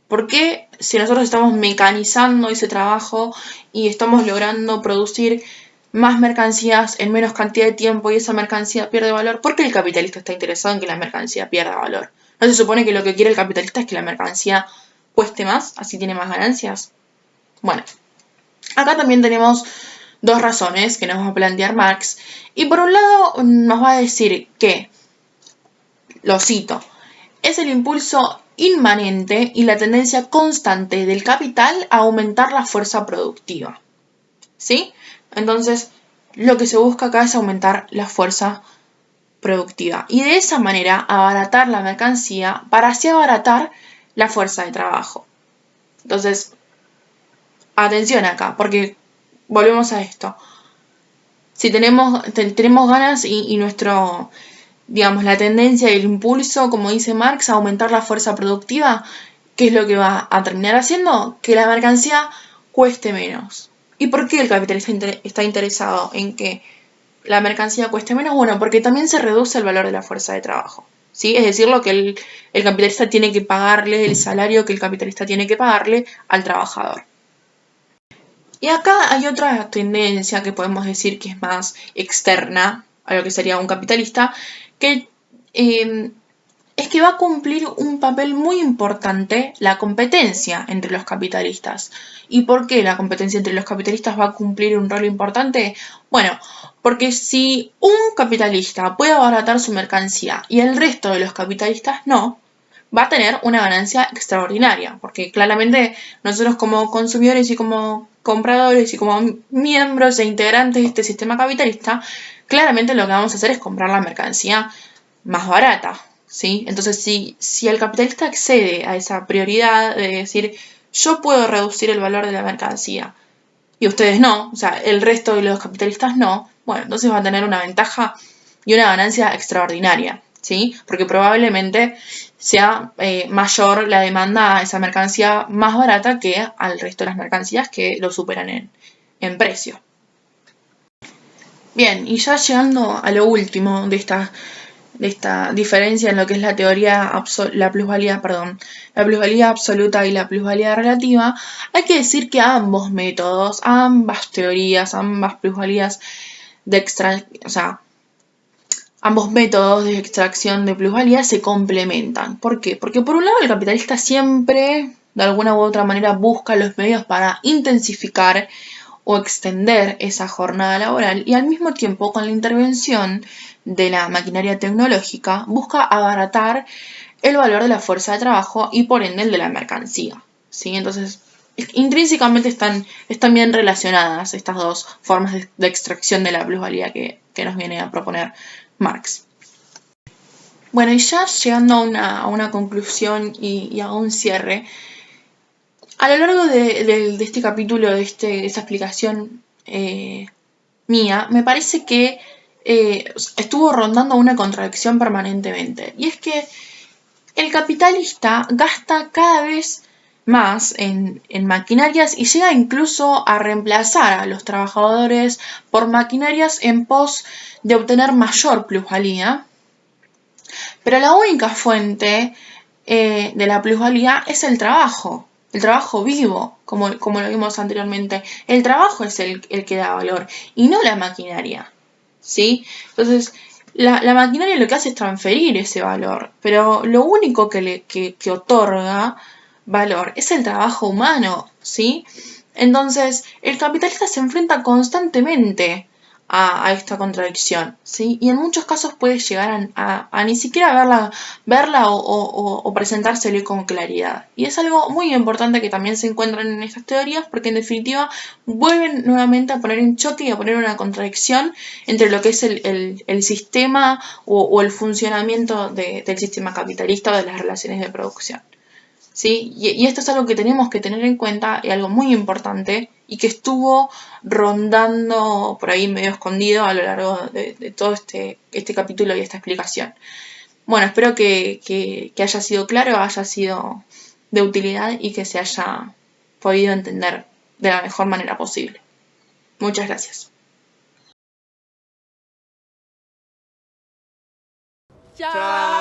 ¿Por qué si nosotros estamos mecanizando ese trabajo y estamos logrando producir más mercancías en menos cantidad de tiempo y esa mercancía pierde valor, por qué el capitalista está interesado en que la mercancía pierda valor? ¿No se supone que lo que quiere el capitalista es que la mercancía cueste más, así tiene más ganancias? Bueno, acá también tenemos dos razones que nos va a plantear Marx, y por un lado nos va a decir que, lo cito, es el impulso inmanente y la tendencia constante del capital a aumentar la fuerza productiva. ¿Sí? Entonces, lo que se busca acá es aumentar la fuerza productiva y de esa manera abaratar la mercancía para así abaratar la fuerza de trabajo. Entonces, atención acá, porque volvemos a esto. Si tenemos ganas y nuestro, digamos, la tendencia y el impulso, como dice Marx, a aumentar la fuerza productiva, ¿qué es lo que va a terminar haciendo? Que la mercancía cueste menos. ¿Y por qué el capitalista está interesado en que la mercancía cueste menos? Bueno, porque también se reduce el valor de la fuerza de trabajo, ¿sí? Es decir, lo que el capitalista tiene que pagarle, el salario que el capitalista tiene que pagarle al trabajador. Y acá hay otra tendencia que podemos decir que es más externa a lo que sería un capitalista, que es que va a cumplir un papel muy importante la competencia entre los capitalistas. ¿Y por qué la competencia entre los capitalistas va a cumplir un rol importante? Bueno, porque si un capitalista puede abaratar su mercancía y el resto de los capitalistas no, va a tener una ganancia extraordinaria, porque claramente nosotros como consumidores y como compradores y como miembros e integrantes de este sistema capitalista, claramente lo que vamos a hacer es comprar la mercancía más barata, ¿sí? Entonces, si el capitalista accede a esa prioridad de decir, yo puedo reducir el valor de la mercancía y ustedes no, o sea, el resto de los capitalistas no, bueno, entonces va a tener una ventaja y una ganancia extraordinaria, ¿sí? Porque probablemente sea mayor la demanda a esa mercancía más barata que al resto de las mercancías que lo superan en precio. Bien, y ya llegando a lo último de esta diferencia en lo que es la teoría, la plusvalía absoluta y la plusvalía relativa, hay que decir que ambos métodos, ambas teorías, ambas plusvalías ambos métodos de extracción de plusvalía se complementan. ¿Por qué? Porque por un lado el capitalista siempre, de alguna u otra manera, busca los medios para intensificar o extender esa jornada laboral y al mismo tiempo con la intervención de la maquinaria tecnológica busca abaratar el valor de la fuerza de trabajo y por ende el de la mercancía, ¿sí? Entonces, intrínsecamente están bien relacionadas estas dos formas de extracción de la plusvalía que nos viene a proponer Marx. Bueno, y ya llegando a una conclusión y a un cierre, a lo largo de este capítulo, de esta explicación mía, me parece que estuvo rondando una contradicción permanentemente. Y es que el capitalista gasta cada vez más en maquinarias y llega incluso a reemplazar a los trabajadores por maquinarias en pos de obtener mayor plusvalía. Pero la única fuente de la plusvalía es el trabajo vivo, como lo vimos anteriormente. El trabajo es el que da valor y no la maquinaria, ¿sí? Entonces, la maquinaria lo que hace es transferir ese valor, pero lo único que otorga valor es el trabajo humano, ¿sí? Entonces, el capitalista se enfrenta constantemente a esta contradicción, ¿sí? Y en muchos casos puede llegar a ni siquiera verla o presentársele con claridad. Y es algo muy importante que también se encuentran en estas teorías porque en definitiva vuelven nuevamente a poner en choque y a poner una contradicción entre lo que es el sistema o el funcionamiento del sistema capitalista o de las relaciones de producción, ¿sí? Y esto es algo que tenemos que tener en cuenta y algo muy importante y que estuvo rondando por ahí medio escondido a lo largo de todo este capítulo y esta explicación. Bueno, espero que haya sido claro, haya sido de utilidad y que se haya podido entender de la mejor manera posible. Muchas gracias. Chao.